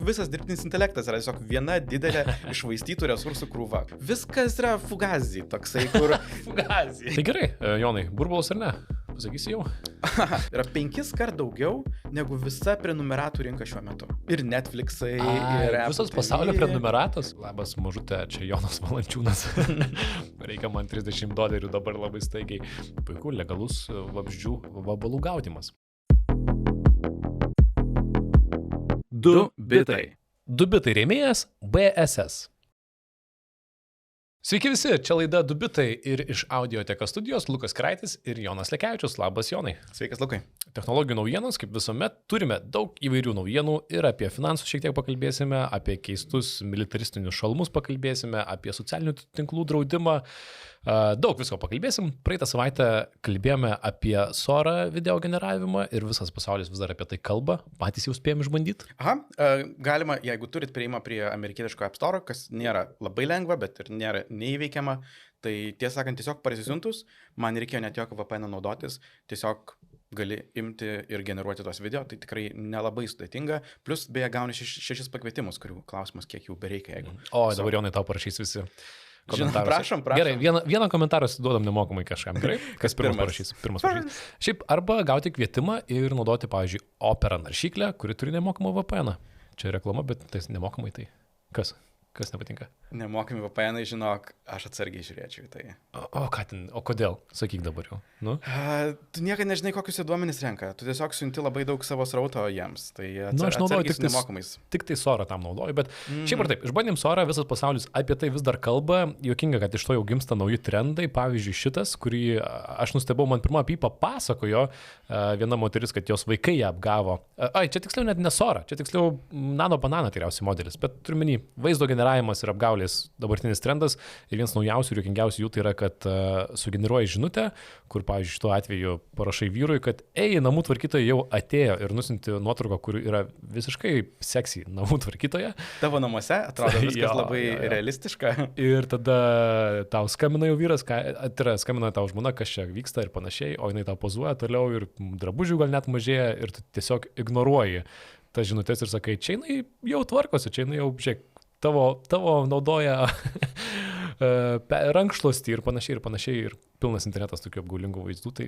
visas dirbtinis intelektas yra tiesiog viena didelė iššvaistytų resursų krūva. Viskas yra fugazi, toksai, kur... Fugazi. Tai gerai, Jonai, burbulas ar ne? Pasakysi jau? Yra 5 kart daugiau negu visa prenumeratų rinka šiuo metu. Ir Netflixai, ir Apple Visas pasaulio prenumeratas. Labas, mažutė, čia Jonas Valančiūnas. Reikia man $30 dabar labai staigiai. Puiku, legalus vabzdžių vabalų gaudimas. 2 bitai. 2 bitai rėmėjas BSS. Sveiki visi, čia laida 2 bitai ir iš Audiotekos studijos Lukas Kraitis ir Jonas Lekevičius. Labas, Jonai. Sveikas, Lukai. Technologijų naujienos, kaip visuomet, turime daug įvairių naujienų ir apie finansus šiek tiek pakalbėsime, apie keistus militaristinius šalmus pakalbėsime, apie socialinių tinklų draudimą. Daug visko pakalbėsim. Praeitą savaitę kalbėjome apie Sora video generavimą ir visas pasaulis vis dar apie tai kalba. Patys jau spėjom išbandyti. Galima, jeigu turit prieimą prie amerikietiško App Store, kas nėra labai lengva, bet ir nėra neįveikiama, tai tiesą sakant, tiesiog parsisiuntus, man reikėjo net jokio VPN naudotis, tiesiog gali imti ir generuoti tos video, tai tikrai nelabai sudėtinga. Plus, beje, gauni 6 pakvietimus, kurių klausimas, kiek jų bereikia, jeigu... O, dabar Jonai tau parašys visi. Prašom. Gerai, vieną komentarą duodam nemokamai kažkam. Gerai, kas pirmas parašys? Šiaip arba gauti kvietimą ir naudoti, pavyzdžiui, Opera naršyklę, kuri turi nemokamą VPN. Čia reklama, bet tai nemokamai tai. Kas nepatinka? Nemokami VPN-ai, žinok, aš atsargiai žiūrėčiau į tai. O ką ten, o kodėl? Sakyk dabar jau. Nu? Tu niekada nežinai, kokius jie duomenys renka. Tu tiesiog siunti labai daug savo srauto jiems. Tai aš naudoju tik tai Sorą tam naudoju, bet šiaip ar taip, išbandėm Sorą, visas pasaulis apie tai vis dar kalba. Juokinga, kad iš to jau gimsta nauji trendai. Pavyzdžiui, šitas, kurį aš nustebau, man pirmą apie jį papasakojo viena moteris, kad jos vaikai ją apgavo. Čia tiksliau net ne Sora, čia tiksliau Nano Banana tikriausiai modelis, bet turiu menį vaizdo generavimas ir apgaulės dabartinis trendas ir vienas naujausių ir juokingiausių jų tai yra, kad sugeneruoji žinutę, kur, pavyzdžiui, šituo atveju parašai vyrui, kad namų tvarkytoja jau atėjo ir nusinti nuotrauką, kur yra visiškai seksy namų tvarkytoja. Tavo namuose atrodo viskas labai realistiška. Ir tada tau skambina jau vyras, skambina tau žmona, kas čia vyksta ir panašiai, o jinai tau pozuoja toliau ir drabužių gal net mažėja ir tu tiesiog ignoruoji tas žinutės ir sakai, čia jinai jau tvarkosi, čia jinai jau, žiūrėk, tavo naudoja rankšluostį ir panašiai ir pilnas internetas tokių apgaulingų vaizdų, tai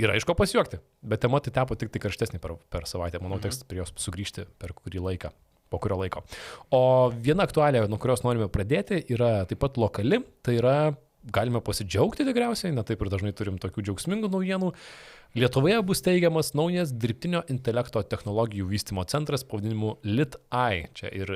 yra iš ko pasijuokti, bet tema tai tapo tik karštesnė per savaitę, manau, teks prie jos sugrįžti po kurio laiko. O viena aktualija, nuo kurios norime pradėti, yra taip pat lokali, tai yra galime pasidžiaugti tikriausiai, na taip ir dažnai turim tokių džiaugsmingų naujienų. Lietuvoje bus teigiamas naujas dirbtinio intelekto technologijų vystymo centras pavadinimu LitAI. Čia ir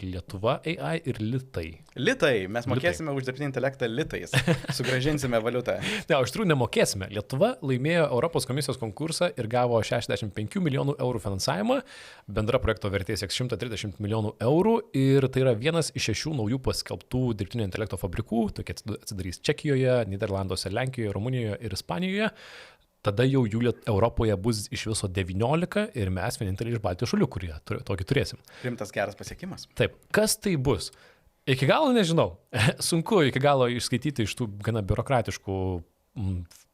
Lietuva AI ir litai. Litai, mes mokėsime už dirbtinį intelektą litais, sugrąžinsime valiutą. Ne, iš tikrųjų nemokėsime. Lietuva laimėjo Europos komisijos konkursą ir gavo 65 milijonų eurų finansavimą. Bendra projekto vertė sieks 130 milijonų eurų ir tai yra vienas iš 6 naujų paskelbtų dirbtinio intelekto fabrikų. Tokie atsidarys Čekijoje, Niderlanduose, Lenkijoje, Rumunijoje ir Ispanijoje. Tada jau jų Europoje bus iš viso 19 ir mes vieninteliai iš Baltijos šalių, kurie tokį turėsim. Rimtas geras pasiekimas. Taip, kas tai bus? Iki galo nežinau. Sunku iki galo išskaityti iš tų gana biurokratiškų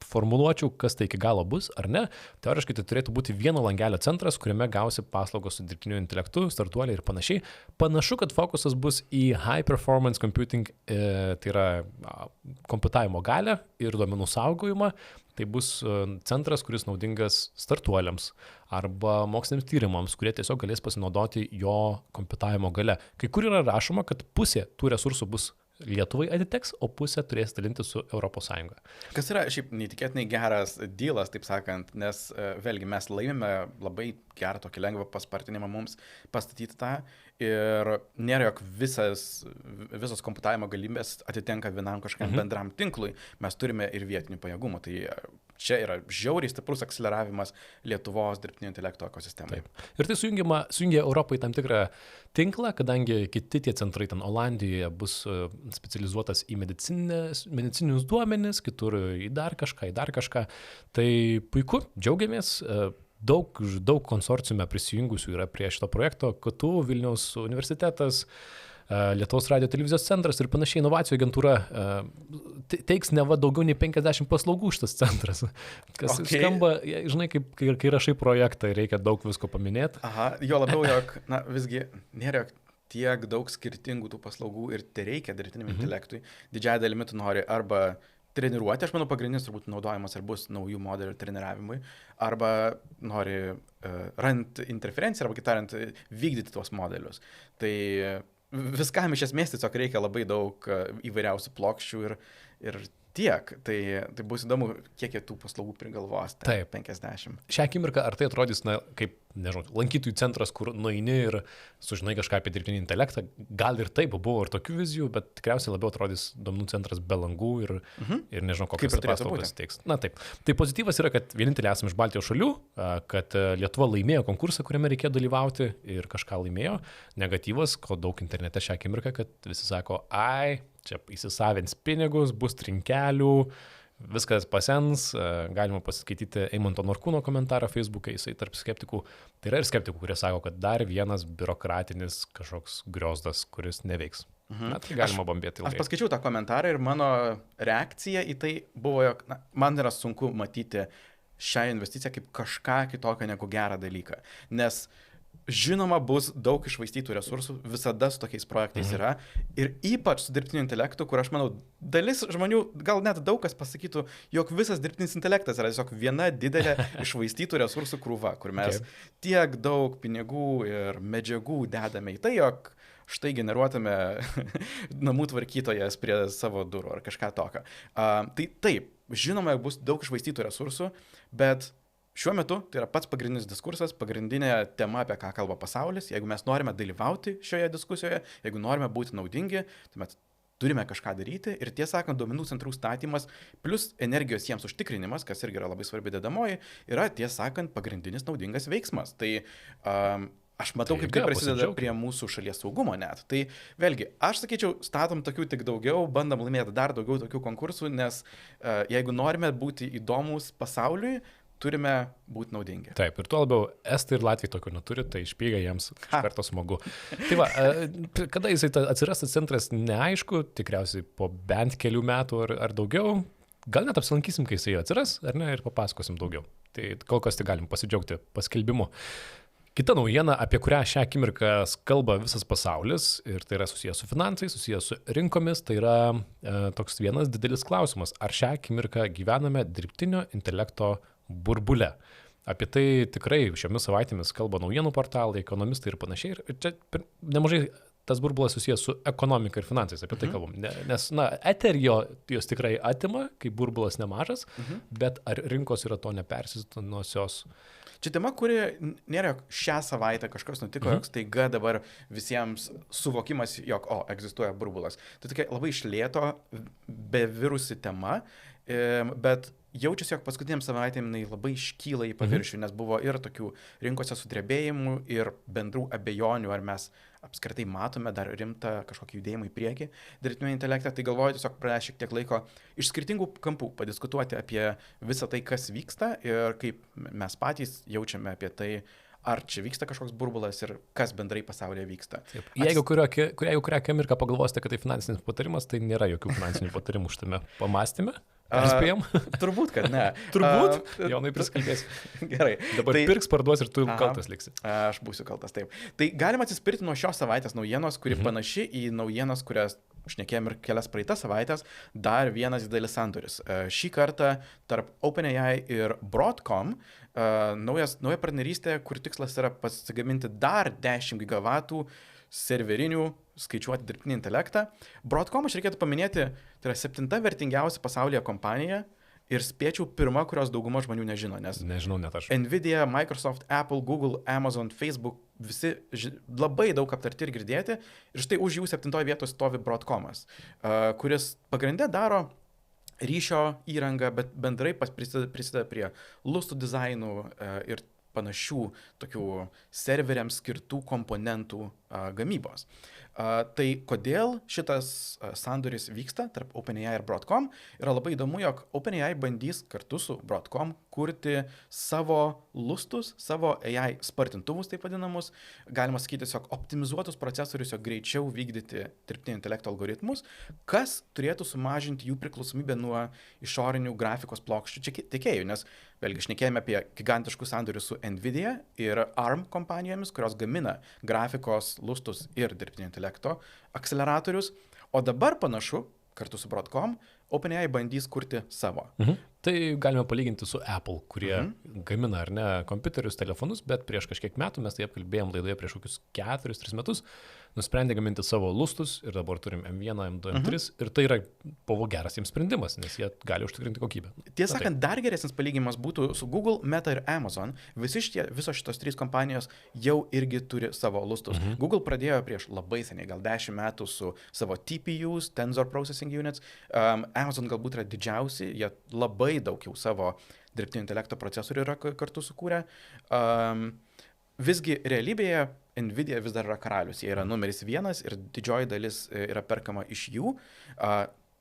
formuluočių, kas tai iki galo bus, ar ne. Teoriškai tai turėtų būti vieno langelio centras, kuriame gausi paslaugos su dirbtiniu intelektu, startuoliai ir panašiai. Panašu, kad fokusas bus į high performance computing, tai yra komputavimo galią ir duomenų saugojimą. Tai bus centras, kuris naudingas startuoliams arba moksliniams tyrimams, kurie tiesiog galės pasinaudoti jo komputavimo gale. Kai kur yra rašoma, kad pusė tų resursų bus Lietuvai atiteks, o pusė turės dalinti su ES. Kas yra šiaip neįtikėtinai geras dealas, taip sakant, nes vėlgi mes laimime labai gerą tokį lengvą paspartinimą mums pastatyti tą ir nėra, jog visos komputavimo galimybės atitenka vienam kažkam bendram tinklui, mes turime ir vietinių pajėgumų, tai čia yra žiauriai stiprus akceleravimas Lietuvos dirbtinio intelekto ekosistemai. Taip. Ir tai sujungia Europai tam tikrą tinklą, kadangi kiti tie centrai ten Olandijoje bus specializuotas į medicininius duomenis, kitur į dar kažką. Tai puiku, džiaugiamės. Daug konsorciume prisijungusių yra prie šito projekto, KTU, Vilniaus universitetas, Lietuvos radio televizijos centras ir panašiai inovacijų agentūra teiks neva daugiau nei 50 paslaugų šitas centras. Kas skamba, žinai, kaip kai rašai projektą ir reikia daug visko paminėti. Aha, jo labiau, jog, na, visgi nėra tiek daug skirtingų tų paslaugų ir tai reikia dirbtiniam intelektui. Didžiąją dalimi tu nori arba treniruoti, aš manau, pagrindinis turbūt naudojimas ar bus naujų modelių treniravimui, arba nori rant interferenciją, arba kitariant, vykdyti tuos modelius. Tai viskam iš esmės tiesiog reikia labai daug įvairiausių plokščių ir tiek. Tai bus įdomu, kiek tų paslaugų prigalvos. Taip. 50. Šią akimirką ar tai atrodys, na, kaip, nežinau, lankytojų centras, kur nueini ir sužinai kažką apie dirbtinį intelektą. Gal ir taip buvo ir tokių vizijų, bet tikriausiai labiau atrodys duomenų centras be langų ir nežinau, kokias paslaugas teiks. Na taip. Tai pozityvas yra, kad vienintelė esame iš Baltijos šalių, kad Lietuva laimėjo konkursą, kuriame reikėjo dalyvauti ir kažką laimėjo. Negatyvas, ko daug internete šią akimirką, kad visi sako, čia įsisavins pinigus, bus trinkelių, viskas pasens, galima pasiskaityti Eimanto Norkūno komentarą Facebook'e, jisai tarp skeptikų. Tai yra ir skeptikų, kurie sako, kad dar vienas biurokratinis kažkoks griozdas, kuris neveiks. Na, tai galima bambėti ilgai. Aš paskaičiau tą komentarą ir mano reakcija į tai buvo, jog man yra sunku matyti šią investiciją kaip kažką kitokio negu gerą dalyką. Nes žinoma, bus daug iššvaistytų resursų, visada su tokiais projektais yra. Ir ypač su dirbtiniu intelektu, kur aš manau, dalis žmonių, gal net daug kas pasakytų, jog visas dirbtinis intelektas yra tiesiog viena didelė iššvaistytų resursų krūva, kur mes tiek daug pinigų ir medžiagų dedame į tai, jog štai generuotume namų tvarkytojas prie savo durų ar kažką tokio. Tai taip, žinoma, bus daug iššvaistytų resursų, bet šiuo metu tai yra pats pagrindinis diskursas, pagrindinė tema, apie ką kalba pasaulis. Jeigu mes norime dalyvauti šioje diskusijoje, jeigu norime būti naudingi, tuomet turime kažką daryti. Ir tiesą sakant, duomenų centrų statymas plus energijos jiems užtikrinimas, kas irgi yra labai svarbi dedamoji, yra tiesą sakant pagrindinis naudingas veiksmas. Tai aš matau, kaip tai prisideda prie mūsų šalies saugumo net. Tai vėlgi, aš sakyčiau, statom tokių tik daugiau, bandom laimėti dar daugiau tokių konkursų, nes jeigu norime būti įdomus pasauliui, turime būti naudingi. Taip, ir tuo labiau Estai ir Latvijai tokių neturi, tai išpyga jiems iš karto smagu. Tai va, kada jisai atsiras tas centras, neaišku, tikriausiai po bent kelių metų ar daugiau. Gal net apsilankysim, kai jisai atsiras, ar ne, ir papasakosim daugiau. Tai kol kas tai galim pasidžiaugti paskelbimu. Kita naujiena, apie kurią šią akimirką kalba visas pasaulis, ir tai yra susijęs su finansais, susijęs su rinkomis, tai yra toks vienas didelis klausimas. Ar šią akimirką gyvename dirbtinio intelekto burbule? Apie tai tikrai šiomis savaitėmis kalba naujienų portalai, ekonomistai ir panašiai. Ir čia nemažai tas burbulas susijęs su ekonomika ir finansais, apie tai kalbam. Nes, na, eterio jos tikrai atima, kai burbulas nemažas, bet ar rinkos yra to nepersistinusios? Čia tema, kuri nėra šią savaitę kažkas nutiko, jog staiga dabar visiems suvokimas, jog, egzistuoja burbulas. Tai tokia labai išlėto, bevirusi tema, bet jaučiasi, jog paskutiniam savaitėm jinai labai iškyla į paviršių, nes buvo ir tokių rinkose sudrebėjimų ir bendrų abejonių, ar mes apskritai matome dar rimtą kažkokį judėjimą į priekį dirbtinio intelektą. Tai galvoju tiesiog praleisti šiek tiek laiko iš skirtingų kampų padiskutuoti apie visą tai, kas vyksta ir kaip mes patys jaučiame apie tai, ar čia vyksta kažkoks burbulas ir kas bendrai pasaulyje vyksta. Jeigu kurią akimirką pagalvosite, kad tai finansinis patarimas, tai nėra jokių finansinių patarimų šitame pamąstyme. Ar spėjom? Turbūt, kad ne. Turbūt? Jaunai priskalbės. Gerai. Dabar pirks, parduos ir tu kaltas liksi. Aš būsiu kaltas, taip. Tai galima atsispirti nuo šios savaitės naujienos, kuri panaši į naujienos, kurias šnekėjom ir kelias praeitas savaitės, dar vienas didelis sandoris. Šį kartą tarp OpenAI ir Broadcom nauja partnerystė, kur tikslas yra pasigaminti dar 10 gigavatų serverinių skaičiuoti dirbtinį intelektą. Broadcom, aš reikėtų paminėti, tai yra 7 vertingiausia pasaulyje kompanija ir spėčiau pirma, kurios dauguma žmonių nežino, nes nežinau net aš. Nvidia, Microsoft, Apple, Google, Amazon, Facebook, visi labai daug aptarti ir girdėti. Ir štai už jų 7 vietoje stovi Broadcomas, kuris pagrindė daro ryšio įrangą, bet bendrai prisideda prie lustų dizainų ir panašių tokių serveriams skirtų komponentų gamybos. Tai kodėl šitas sandoris vyksta tarp OpenAI ir Broadcom? Yra labai įdomu, jog OpenAI bandys kartu su Broadcom kurti savo lustus, savo AI spartintuvus, taip vadinamus, galima sakyti, tiesiog optimizuotus procesorius, jog greičiau vykdyti dirbtinio intelekto algoritmus, kas turėtų sumažinti jų priklausomybę nuo išorinių grafikos plokščių tiekėjų, nes vėlgi šnekėjome apie gigantiškus sandorius su NVIDIA ir ARM kompanijomis, kurios gamina grafikos lustus ir dirbtinio intelekto akceleratorius, o dabar panašu, kartu su Broadcom, OpenAI bandys kurti savo. Tai galime palyginti su Apple, kurie gamina ar ne kompiuterius, telefonus, bet prieš kažkiek metų, mes tai apkalbėjom laidoje prieš kokius 4-3 metus, nusprendė gaminti savo lustus ir dabar turim M1, M2, M3 ir tai yra buvo geras jiems sprendimas, nes jie gali užtikrinti kokybę. Tiesą sakant, dar geresnis palyginimas būtų su Google, Meta ir Amazon. Visos šitos 3 kompanijos jau irgi turi savo lustus. Google pradėjo prieš labai seniai, gal 10 metų su savo TPUs, Tensor Processing Units. Amazon galbūt yra didžiausi, jie labai daug jau savo dirbtinio intelekto procesorių yra kartu sukūrę. Visgi realybėje NVIDIA vis dar yra karalius, jie yra numeris 1 ir didžioji dalis yra perkama iš jų.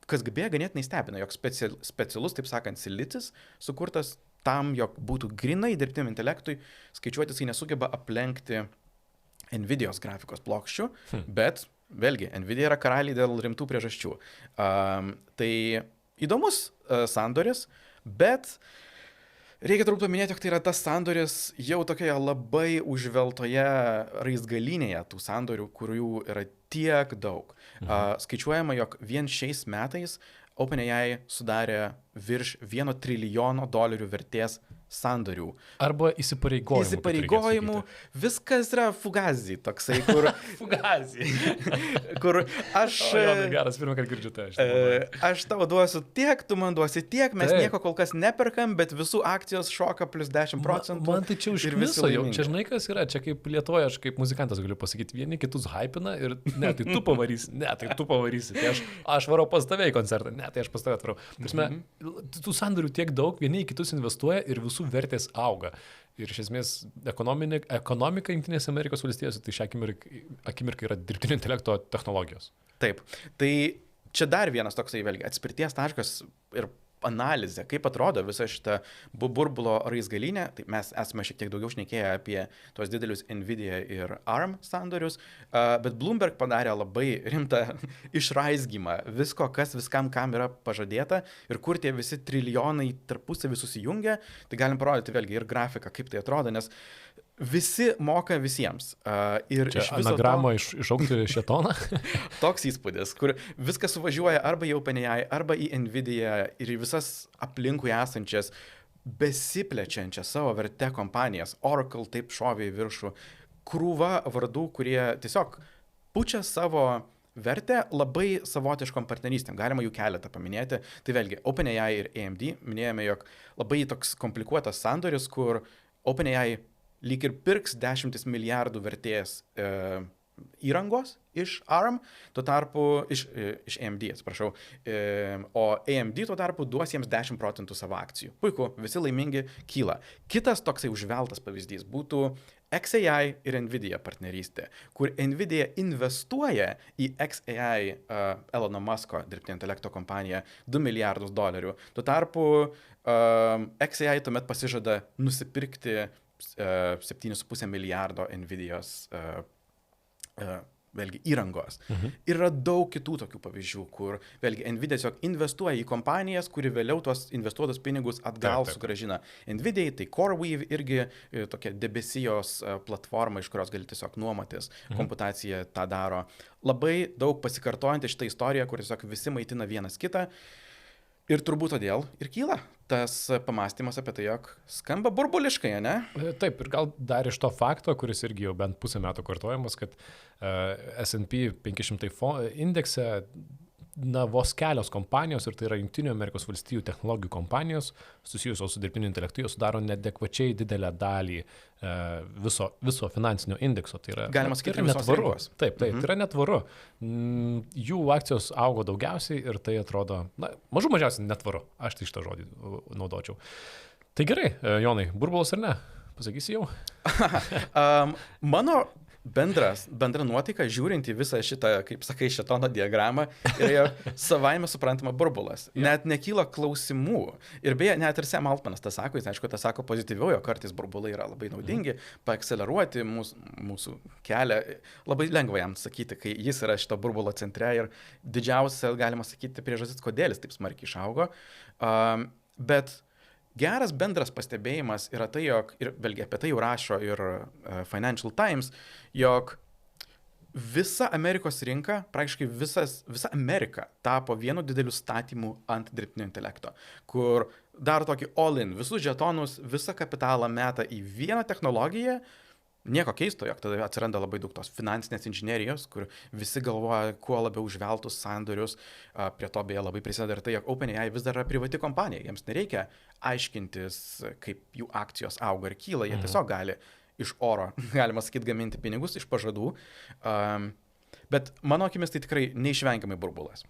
Kas beje ganėtinai stebina, jog specialus, taip sakant, silicis sukurtas tam, jog būtų grinai dirbtiniam intelektui, skaičiuotis jį nesugeba aplenkti NVIDIA'os grafikos plokščių, bet vėlgi, NVIDIA yra karaliai dėl rimtų priežasčių. Tai įdomus sandoris, bet reikia turbūt paminėti, jog tai yra tas sandoris jau tokioje labai užveltoje raizgalynėje tų sandorių, kurių yra tiek daug. Skaičiuojama, jog vien šiais metais OpenAI sudarė virš $1 trilijono vertės sandorių. Arba įsipareigojimų. Viskas yra fugazi toksai, kur... Fugazi. Kur aš... Geras, pirmą kartą girdžiu tai. Aš tau duosiu tiek, tu man duosi tiek, mes nieko kol kas neperkam, bet visų akcijos šoka plus 10%. Man tai čia užkniso jau. Čia žinai, kas yra. Čia kaip Lietuvoje, aš kaip muzikantas galiu pasakyti, vieni kitus hypina ir ne, tai tu pavarysi. Tai aš varau pas tave į koncertą. Ne, tai aš pas tave atvarau. Prasme, tų sandorių tiek daug, vieni į kitus investuoja ir visų vertės auga. Ir iš esmės ekonomika Jungtinėse Amerikos valstijose tai šią akimirką yra dirbtinio intelekto technologijos. Taip. Tai čia dar vienas toksai vėlgi atspirties taškas ir analizė, kaip atrodo visa šita burbulo raizgalynė. Tai mes esame šiek tiek daugiau šnekėję apie tuos didelius NVIDIA ir ARM sandorius, bet Bloomberg padarė labai rimtą išraizgymą visko, kas viskam kam yra pažadėta ir kur tie visi trilijonai tarpusavį susijungia. Tai galim parodyti vėlgi ir grafiką, kaip tai atrodo, nes visi moka visiems. Ir čia anagramą išaugti šetoną? Toks įspūdis, kur viskas suvažiuoja arba į OpenAI, arba į NVIDIA ir į visas aplinkui esančias besiplečiančias savo verte kompanijas. Oracle taip šovė į viršų. Krūva vardų, kurie tiesiog pučia savo vertę labai savotiškom partnerystėm. Galima jų keletą paminėti. Tai vėlgi, OpenAI ir AMD minėjome, jog labai toks komplikuotas sandoris, kur OpenAI lyg ir pirks 10 milijardų vertės įrangos iš ARM, tuo tarpu iš AMD, atsiprašau, o AMD tuo tarpu duos jiems 10% savo akcijų. Puiku, visi laimingi, kyla. Kitas toksai užveltas pavyzdys būtų xAI ir NVIDIA partnerystė, kur NVIDIA investuoja į xAI Elono Musko dirbtinio intelekto kompaniją $2 milijardus. Tuo tarpu xAI tuomet pasižada nusipirkti 7,5 milijardo NVIDIA'os vėlgi įrangos. Ir yra daug kitų tokių pavyzdžių, kur vėlgi NVIDIA tiesiog investuoja į kompanijas, kuri vėliau tuos investuotus pinigus atgal sugrąžina. NVIDIA, tai CoreWeave irgi tokia debesijos platforma, iš kurios gali tiesiog nuomotis. Komputacija tą daro. Labai daug pasikartojanti šitą istoriją, kur tiesiog visi maitina vienas kitą. Ir turbūt todėl ir kyla tas pamastymas apie tai, jog skamba burbuliškai, ne? Taip, ir gal dar iš to fakto, kuris irgi jau bent pusę metų kartojamas, kad S&P 500 indekse vos kelios kompanijos, ir tai yra Jungtinių Amerikos valstijų technologijų kompanijos, susijusios su dirbtiniu intelektu, jos sudaro neadekvačiai didelę dalį viso finansinio indekso. Tai yra, galima sakyti, netvaru. Taip, tai yra netvaru. Jų akcijos augo daugiausiai ir tai atrodo, mažiausiai netvaru. Aš tai šitą žodį naudočiau. Tai gerai, Jonai, burbulas ar ne? Pasakysi jau? Mano bendra nuotaika, žiūrint į visą šitą, kaip sakai, šetono diagramą, yra savaime suprantama burbulas. Net nekyla klausimų. Ir beje, net ir Sam Altmanas tą sako, jis aišku, tą sako pozityviau, kartais burbulai yra labai naudingi, paakseleruoti mūsų kelią. Labai lengva jam sakyti, kai jis yra šito burbulo centre ir didžiausia, galima sakyti, priežastis, kodėl jis taip smarkiai išaugo. Bet geras bendras pastebėjimas yra tai, jog, ir vėlgi apie tai jau rašo ir Financial Times, jog visa Amerikos rinka, praktiškai visa Amerika tapo vienu dideliu statymu ant dirbtinio intelekto, kur daro tokį all-in, visus žetonus, visą kapitalą meta į vieną technologiją. Nieko keisto, jog tada atsiranda labai daug tos finansinės inžinerijos, kur visi galvoja, kuo labiau užveltus sandorius. Prie to beje labai prisideda ir tai, jog OpenAI vis dar yra privati kompanija. Jiems nereikia aiškintis, kaip jų akcijos auga ir kyla. Jie tiesiog gali iš oro, galima sakyti, gaminti pinigus iš pažadų. Bet mano akimis tai tikrai neišvengiamai burbulas.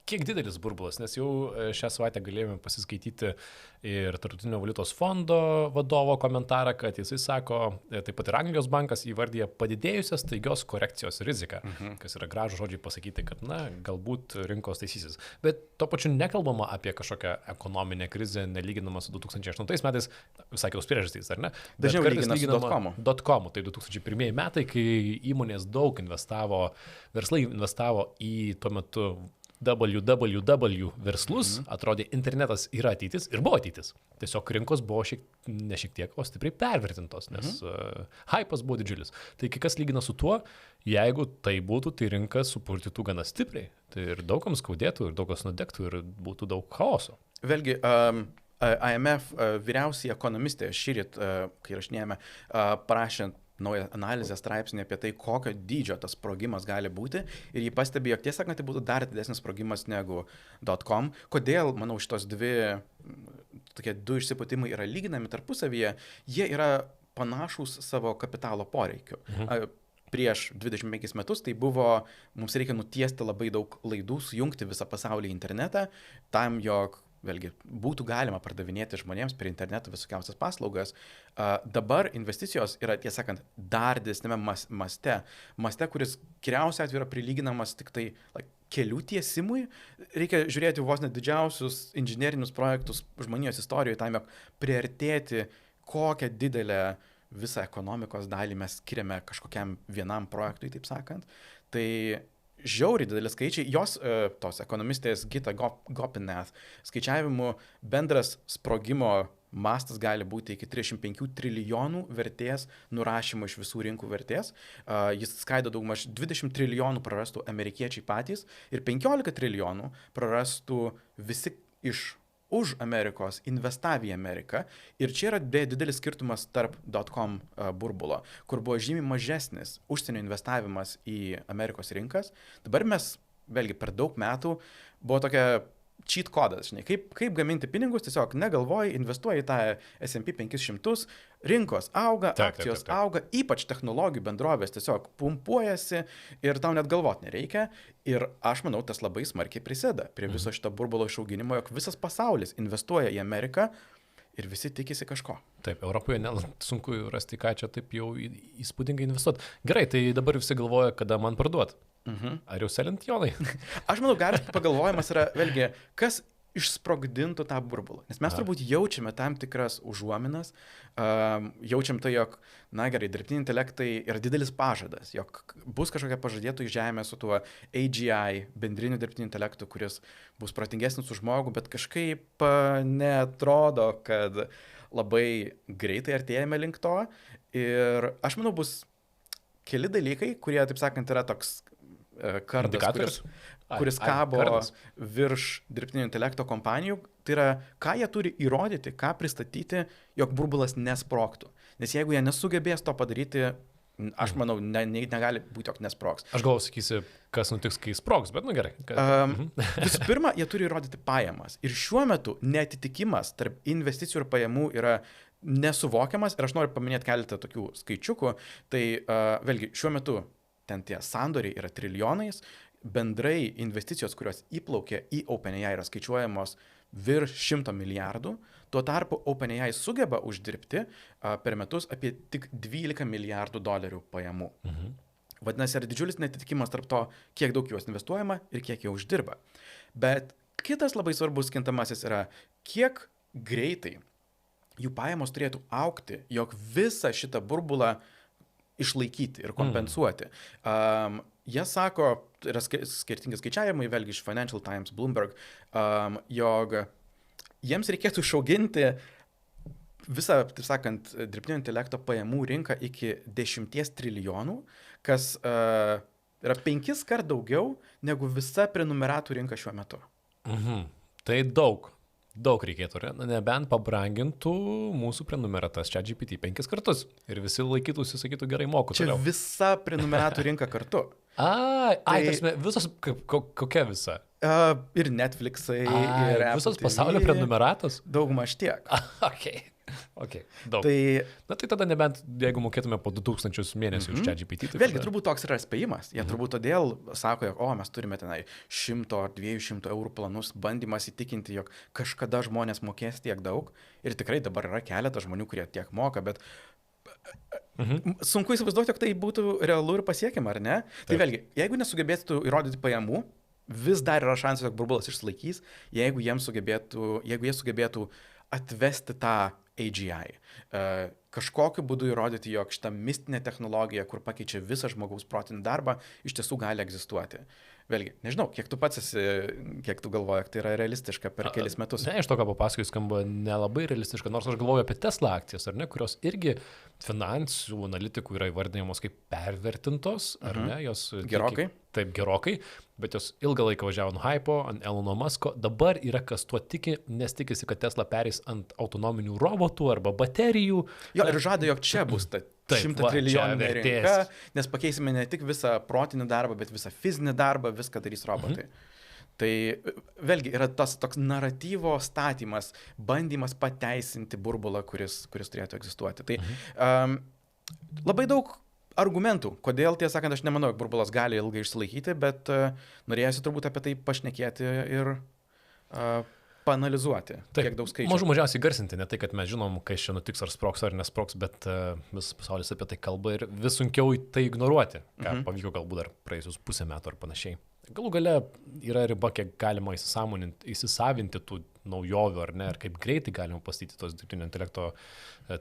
Kiek didelis burbulas, nes jau šią savaitę galėjome pasiskaityti ir Tarptautinio valiutos fondo vadovo komentarą, kad jisai sako, taip pat ir Anglijos bankas įvardyja padidėjusios staigios korekcijos riziką, kas yra gražų žodžiai pasakyti, kad galbūt rinkos taisysis. Bet tuo pačiu nekalbama apie kažkokią ekonominę krizę, nelyginama su 2008 metais, visai kiaus priežastys, ar ne? Dažniau lyginama su .com. Tai 2001 metai, kai įmonės daug investavo, verslai investavo į tuo metu www verslus, atrodė internetas yra ateitis ir buvo ateitis. Tiesiog rinkos buvo ne šiek tiek, o stipriai pervertintos, nes hypas buvo didžiulis. Tai kai kas lygina su tuo, jeigu tai būtų, tai rinka supurtytų gana stipriai. Tai ir daugam skaudėtų, ir daugas nudegtų, ir būtų daug chaoso. Vėlgi, IMF vyriausiai ekonomistė šįryt, kai rašinėjame, parašė naują analizę straipsnį apie tai, kokio dydžio tas sprogimas gali būti. Ir jį pastebėjo, jog tiesą sakant, tai būtų dar didesnis sprogimas negu .com. Kodėl, manau, šitos tokie du išsipūtimai yra lyginami tarpusavyje, jie yra panašūs savo kapitalo poreikiu. Prieš 25 metus tai buvo, mums reikia nutiesti labai daug laidų, sujungti visą pasaulį į internetą, tam, jog vėlgi, būtų galima pardavinėti žmonėms per internetą visokiausias paslaugas. Dabar investicijos yra, tiesą sakant, dar didesnėme maste, kuris geriausiu atveju yra prilyginamas tik tai kelių tiesimui. Reikia žiūrėti vos net didžiausius inžinerinius projektus žmonijos istorijoje, tam, jog priartėti, kokią didelę visą ekonomikos dalį mes skiriame kažkokiam vienam projektui, taip sakant. Tai žiauriai didelis skaičiai, tos ekonomistės Gita Gopinath skaičiavimu bendras sprogimo mastas gali būti iki 35 trilijonų vertės nurašymo iš visų rinkų vertės. Jis skaido daugmaž 20 trilijonų prarastų amerikiečiai patys ir 15 trilijonų prarastų visi už Amerikos investavę į Ameriką. Ir čia yra didelis skirtumas tarp .com burbulo, kur buvo žymiai mažesnis užsienio investavimas į Amerikos rinkas. Dabar mes, vėlgi, per daug metų buvo tokia cheat kodas, žinai, kaip gaminti pinigus, tiesiog negalvoji, investuoji į tą S&P 500, rinkos auga, akcijos auga, ypač technologijų bendrovės tiesiog pumpuojasi ir tau net galvot nereikia. Ir aš manau, tas labai smarkiai prisideda prie viso šito burbulo išauginimo, jog visas pasaulis investuoja į Ameriką ir visi tikisi kažko. Taip, Europoje sunku rasti, ką čia taip jau įspūdingai investuoti. Gerai, tai dabar visi galvoja, kada man parduoti. Ar jau selint, Jonai? Aš manau, geras pagalvojimas yra, vėlgi, kas išsprogdintų tą burbulą. Nes mes turbūt jaučiame tam tikras užuominas, jaučiam tai, jog, gerai, dirbtiniai intelektai yra didelis pažadas, jog bus kažkokia pažadėtų į žemę su tuo AGI, bendriniu dirbtiniu intelektu, kuris bus protingesnis už žmogų, bet kažkaip neatrodo, kad labai greitai artėjame link to. Ir aš manau, bus keli dalykai, kurie, taip sakant, yra toks kardas, kuris kabo virš dirbtinio intelekto kompanijų. Tai yra, ką jie turi įrodyti, ką pristatyti, jog burbulas nesprogtų. Nes jeigu jie nesugebės to padaryti, aš manau, negali būti, jog nesprogs. Aš galvoju, sakysi, kas nutiks, kai sprogs, bet gerai. Visų pirma, jie turi įrodyti pajamas. Ir šiuo metu neatitikimas tarp investicijų ir pajamų yra nesuvokiamas. Ir aš noriu paminėti keletą tokių skaičiukų. Tai vėlgi, šiuo metu ten tie sandoriai yra trilijonais, bendrai investicijos, kurios įplaukė į OpenAI, yra skaičiuojamos virš 100 milijardų, tuo tarpu OpenAI sugeba uždirbti per metus apie tik 12 milijardų dolerių pajamų. Vadinasi, yra didžiulis netitikimas tarp to, kiek daug juos investuojama ir kiek jie uždirba. Bet kitas labai svarbus kintamasis yra, kiek greitai jų pajamos turėtų augti, jog visą šitą burbulą išlaikyti ir kompensuoti. Jie sako, yra skirtingi skaičiavimai, vėlgi iš Financial Times, Bloomberg, jog jiems reikėtų išauginti visą, taip sakant, dirbtinio intelekto pajamų rinką iki 10 trilijonų, kas yra 5 kart daugiau negu visa prenumeratų rinka šiuo metu. Tai daug reikėtų, nebent pabrangintų mūsų prenumeratas ChatGPT 5 kartus ir visi laikytųsi, sakytų, gerai moku. Čia toliau. Visa prenumeratų rinka kartu. Tai visos, kokia visa? Ir Netflixai, ir Apple visos TV, pasaulio prenumeratos? Daugmaž tiek. Okay, daug. Tai tada nebent, jeigu mokėtume po 2000 mėnesių už ChatGPT. Vėlgi, turbūt toks yra spėjimas. Jie turbūt todėl sako, jog mes turime tenai 100-200 eurų planus, bandymas įtikinti, jog kažkada žmonės mokės tiek daug. Ir tikrai dabar yra keletas žmonių, kurie tiek moka, bet sunku įsivaizduoti, jog tai būtų realu ir pasiekiama, ar ne? Taip. Tai vėlgi, jeigu nesugebėtų įrodyti pajamų, vis dar yra šansas, jog burbulas išsilaikys, jeigu jie sugebėtų atvesti tą AGI. Kažkokiu būdu įrodyti, jog šitą mistinę technologiją, kur pakeičia visą žmogaus protinį darbą, iš tiesų gali egzistuoti. Vėlgi, nežinau, kiek tu pats esi, kiek tu galvoji, kad tai yra realistiška per kelis metus. Ne, iš to, ką papasakojai, skamba nelabai realistiška, nors aš galvoju apie Tesla akcijas, ar ne, kurios irgi finansų analitikų yra įvardinamos kaip pervertintos, ar ne, jos... Gerokai. Taip, gerokai, bet jos ilgą laiką važiavo ant hypo, ant Elono Musko, dabar yra kas tuo tiki, nes tikisi, kad Tesla pereis ant autonominių robotų arba baterijų. Jo, ir žada, jog čia bus ta 100 trilijonų rinka, nes pakeisime ne tik visą protinį darbą, bet visą fizinį darbą, viską darys robotai. Tai vėlgi yra tas toks naratyvo statymas, bandymas pateisinti burbulą, kuris turėtų egzistuoti. Tai labai daug argumentų, kodėl, tiesą sakant, aš nemanau, jog burbulas gali ilgai išsilaikyti, bet norėjusi turbūt apie tai pašnekėti ir paanalizuoti, kiek daug skaičių. Mažiausiai garsinti, ne tai, kad mes žinom, kas čia nutiks, ar sproks ar nesproks, bet visas pasaulis apie tai kalba ir vis sunkiau tai ignoruoti, ką pavyko galbūt dar praėjusius pusę metų ar panašiai. Galų gale yra riba, kiek galima įsisavinti tų naujovių, ar ne, ir kaip greitai galima pastyti tos dirbtinio intelekto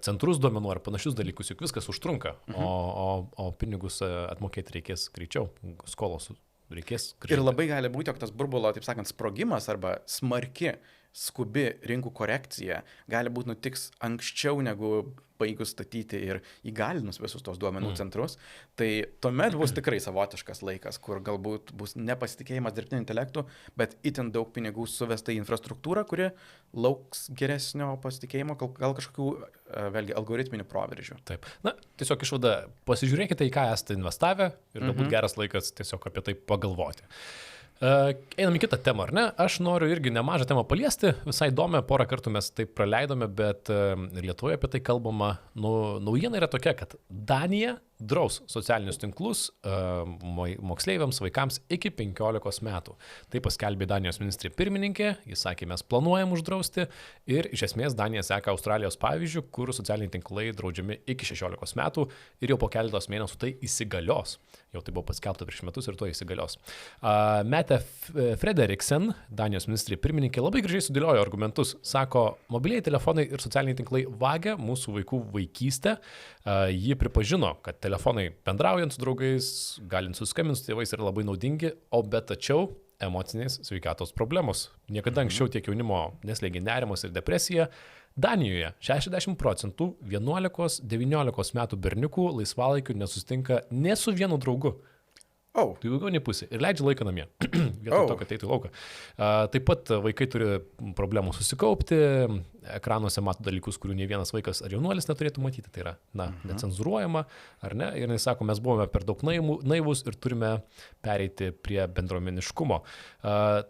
centrus duomenų ar panašius dalykus, juk viskas užtrunka, o pinigus atmokėti reikės greičiau, skolos reikės greičiau. Ir labai gali būti, jog tas burbulo, taip sakant, sprogimas arba smarki, skubi rinkų korekcija gali būti nutiks anksčiau negu baigus statyti ir įgalinus visus tos duomenų centrus, tai tuomet bus tikrai savotiškas laikas, kur galbūt bus nepasitikėjimas dirbtiniu intelektu, bet itin daug pinigų suvesta į infrastruktūrą, kuri lauks geresnio pasitikėjimo, gal kažkokių, vėlgi, algoritminių proveržių. Taip. Na, tiesiog išvada, pasižiūrėkite, į ką esate investavę ir galbūt geras laikas tiesiog apie tai pagalvoti. Einam į kitą temą, ar ne? Aš noriu irgi nemažą temą paliesti, visai įdomią, porą kartų mes tai praleidome, bet Lietuvoje apie tai kalbama. Naujiena yra tokia, kad Danija draus socialinius tinklus moksleiviams, vaikams iki 15 metų. Tai paskelbė Danijos ministrė pirmininkė, jis sakė, mes planuojam uždrausti ir iš esmės Danija seka Australijos pavyzdžių, kur socialiniai tinklai draudžiami iki 16 metų ir jau po keletos mėnesių tai įsigalios. Jau tai buvo paskelbta prieš metus ir to įsigalios. Mette Frederiksen, Danijos ministrė pirmininkė, labai gražiai sudėliojo argumentus. Sako, mobiliai telefonai ir socialiniai tinklai vagia mūsų vaikų vaikystę. Ji pripažino, kad telefonai bendraujant su draugais, galint suskambinti su tėvais yra labai naudingi, tačiau emocinės sveikatos problemos. Niekada anksčiau tiek jaunimo neslėgė nerimas ir depresija. Danijoje 60% 11-19 metų berniukų laisvalaikiu nesusitinka ne su vienu draugu. Tai daugiau nei pusė. Ir leidžia laiką namie. Vietoj to, kad eitų į lauką. Taip pat vaikai turi problemų susikaupti, ekranuose mato dalykus, kurių nei vienas vaikas ar jaunuolis neturėtų matyti. Tai yra, necenzuruojama, ar ne? Ir jis sako, mes buvome per daug naivus ir turime pereiti prie bendruomeniškumo.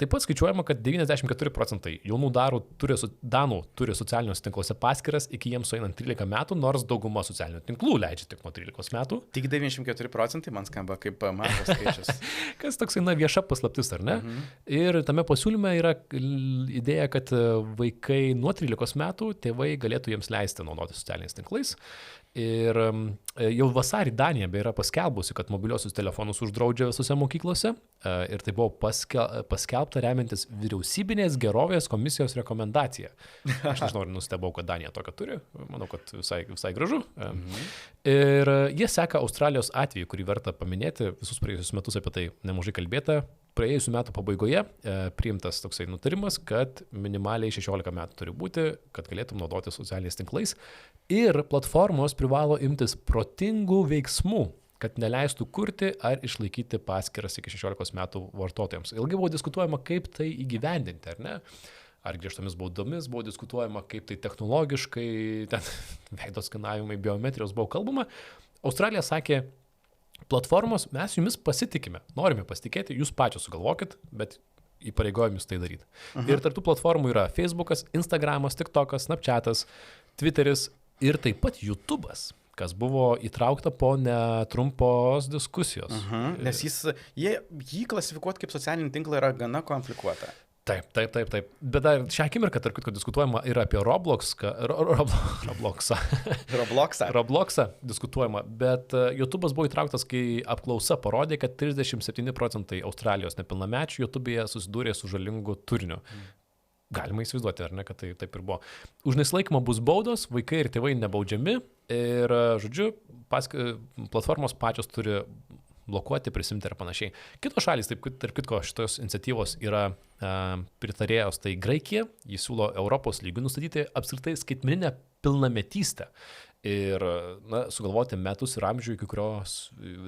Taip pat skaičiuojama, kad 94% jaunų danų turi socialiniuose tinkluose paskyras iki jiems sueinant 13 metų, nors dauguma socialinių tinklų leidžia tik nuo 13 metų. Tik 94% man skamba kaip mažas skaičius. Kas toksai, vieša paslaptis, ar ne? Ir tame pasiūlyme yra idėja, kad vaikai nuo 13 metų tėvai galėtų jiems leisti naudoti socialiniais tinklais. Ir jau vasarį Danija yra paskelbusi, kad mobiliosius telefonus uždraudžia visose mokyklose. Ir tai buvo paskelbta remiantis vyriausybinės gerovės komisijos rekomendacija. Aš nežinau, ar nustebau, kad Danija tokią turi. Manau, kad visai gražu. Ir jie seka Australijos atvejį, kurį verta paminėti. Visus praėjusius metus apie tai nemažai kalbėta. Praėjusiu metu pabaigoje priimtas toksai nutarimas, kad minimaliai 16 metų turi būti, kad galėtum naudoti socialiniais tinklais. Ir platformos privalo imtis protingų veiksmų, kad neleistų kurti ar išlaikyti paskyras iki 16 metų vartotojams. Ilgai buvo diskutuojama, kaip tai įgyvendinti, ar ne? Ar griežtomis baudomis buvo diskutuojama, kaip tai technologiškai, ten veido skanavimai, biometrijos buvo kalbama. Australija sakė, platformos, mes jumis pasitikime, norime pasitikėti, jūs pačios sugalvokit, bet įpareigojom jūs tai daryti. Ir tarp tų platformų yra Facebookas, Instagramas, TikTokas, Snapchatas, Twitteris ir taip pat YouTube'as, kas buvo įtraukta po netrumpos diskusijos. Nes jį klasifikuoti kaip socialinį tinklą yra gana komplikuota. Taip. Bet dar šią akimirką, tarp kitko, diskutuojama ir apie Robloxą diskutuojama, bet YouTube'as buvo įtrauktas, kai apklausa parodė, kad 37% Australijos nepilnamečių YouTube'e susidūrė su žalingu turiniu. Galima įsivaizduoti, ar ne, kad tai taip ir buvo. Už nesilaikymą bus baudos, vaikai ir tėvai nebaudžiami ir, žodžiu, platformos pačios turi blokuoti, prisimti ir panašiai. Kitos šalys, tarp kitko, šitos iniciatyvos yra pritarėjos, tai Graikija, jis siūlo Europos lygių nustatyti apskritai skaitmeninę pilnametystę ir sugalvoti metus ir amžių, iki kurios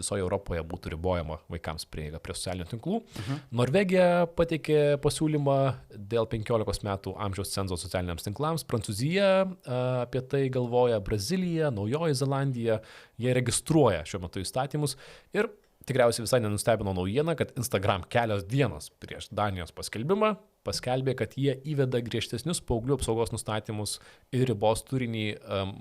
visoje Europoje būtų ribojama vaikams prieiga prie socialinių tinklų. Norvegija pateikė pasiūlymą dėl 15 metų amžiaus cenzo socialiniams tinklams. Prancūzija apie tai galvoja, Brazilija, Naujoji Zelandija, jie registruoja šiuo metu įstatymus ir tikriausiai visai nenustebino naujiena, kad Instagram kelios dienos prieš Danijos paskelbimą paskelbė, kad jie įveda griežtesnius paauglių apsaugos nustatymus ir ribos turinį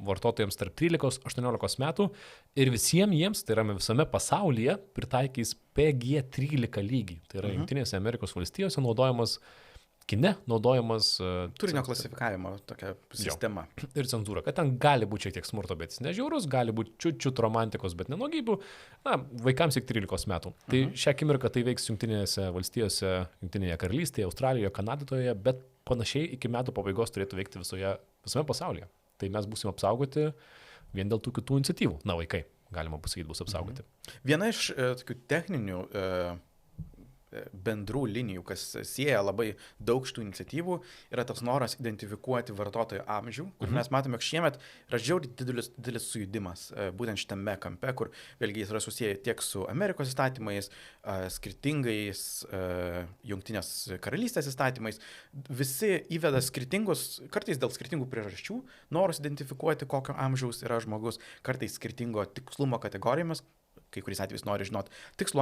vartotojams tarp 13-18 metų ir visiems jiems, tai yra visame pasaulyje, pritaikys PG-13 lygį. Tai yra Jungtinėse Amerikos valstijose naudojamas kine, naudojamas turinio klasifikavimo tokia sistema. Ir cenzūra, kad ten gali būti šiek tiek smurto, bet jis nežiaurus, gali būti čiut romantikos, bet nenuogybių, vaikams iki 13 metų. Tai šią akimirką tai veiks Jungtinėse valstijose, Jungtinėje karalystėje, Australijoje, Kanadoje, bet panašiai iki metų pabaigos turėtų veikti visame pasaulyje. Tai mes būsim apsaugoti vien dėl tų kitų iniciatyvų. Vaikai, galima pasakyti, bus apsaugoti. Viena iš tokių techninių bendrų linijų, kas sieja labai daug šitų iniciatyvų, yra tas noras identifikuoti vartotojo amžių, kur mes matome, jog šiemet yra žiauriai didelis sujudimas būtent šitame kampe, kur vėlgi jis yra susiję tiek su Amerikos įstatymais, skirtingais Jungtinės karalystės įstatymais. Visi įveda skirtingus, kartais dėl skirtingų priežasčių, norus identifikuoti, kokio amžiaus yra žmogus, kartais skirtingo tikslumo kategorijomis, kai kuriais atvejais nori žinoti tikslų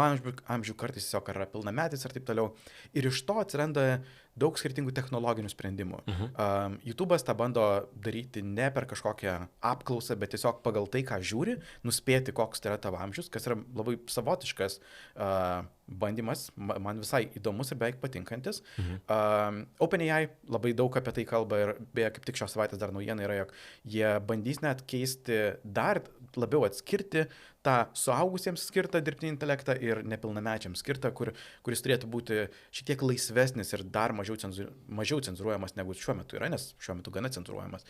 amžių, kartais tiesiog yra pilnametis ir taip toliau. Ir iš to atsiranda daug skirtingų technologinių sprendimų. YouTube'as tą bando daryti ne per kažkokią apklausą, bet tiesiog pagal tai, ką žiūri, nuspėti, koks tai yra tavo amžius, kas yra labai savotiškas bandymas, man visai įdomus ir beveik patinkantis. OpenAI labai daug apie tai kalba ir beje, kaip tik šios savaitės dar naujiena yra, jog jie bandys net keisti, dar labiau atskirti tą suaugusiems skirtą dirbtinį intelektą ir nepilnamečiams skirtą, kuris turėtų būti šiek tiek laisvesnis ir dar mažiau cenzuruojamas negu šiuo metu yra, nes šiuo metu gana cenzuruojamas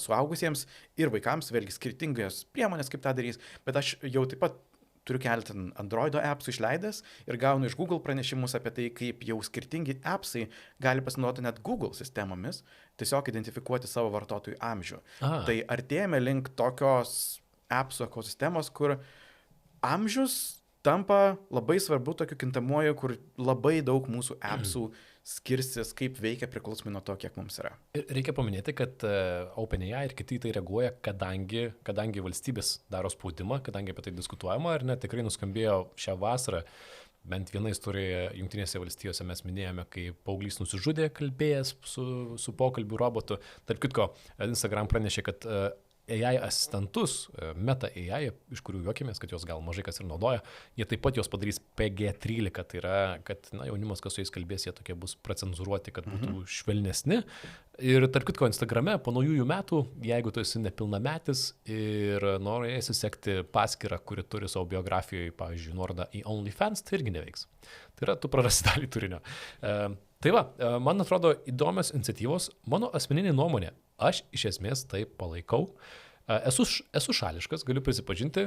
suaugusiems ir vaikams, vėlgi skirtingas priemonės, kaip tą darys, bet aš jau taip pat turiu keletą Androido appsų išleidęs ir gaunu iš Google pranešimus apie tai, kaip jau skirtingi appsai gali pasinaudoti net Google sistemomis, tiesiog identifikuoti savo vartotojų amžių. Tai artėjame link tokios appsų ekosistemos, kur amžius tampa labai svarbu tokiu kintamuoju, kur labai daug mūsų appsų skirsis, kaip veikia priklausomai nuo to, kiek mums yra. Ir reikia paminėti, kad OpenAI ir kiti tai reaguoja, kadangi valstybės daro spaudimą, kadangi apie tai diskutuojama, ir net tikrai nuskambėjo šią vasarą. Bent viena istorija Jungtinėse valstijose mes minėjome, kai paauglys nusižudė kalbėjęs su pokalbių robotu. Tarp kitko, Instagram pranešė, kad AI asistentus, Meta AI, iš kurių juokėmės, kad jos gal mažai kas ir naudoja, jie taip pat jos padarys PG-13, tai yra, kad jaunimas, kas su jais kalbės, jie tokie bus pracenzuruoti, kad būtų švelnesni. Ir tarp kitko, Instagrame po naujųjų metų, jeigu tu esi nepilnametis ir norėsi sekti paskyrą, kuri turi savo biografijoje, pavyzdžiui, nuorodą į OnlyFans, tai irgi neveiks. Tai yra, tu prarasi dalį turinio. Tai va, man atrodo įdomios iniciatyvos, mano asmeninė nuomonė, aš iš esmės tai palaikau. Esu šališkas, galiu prisipažinti,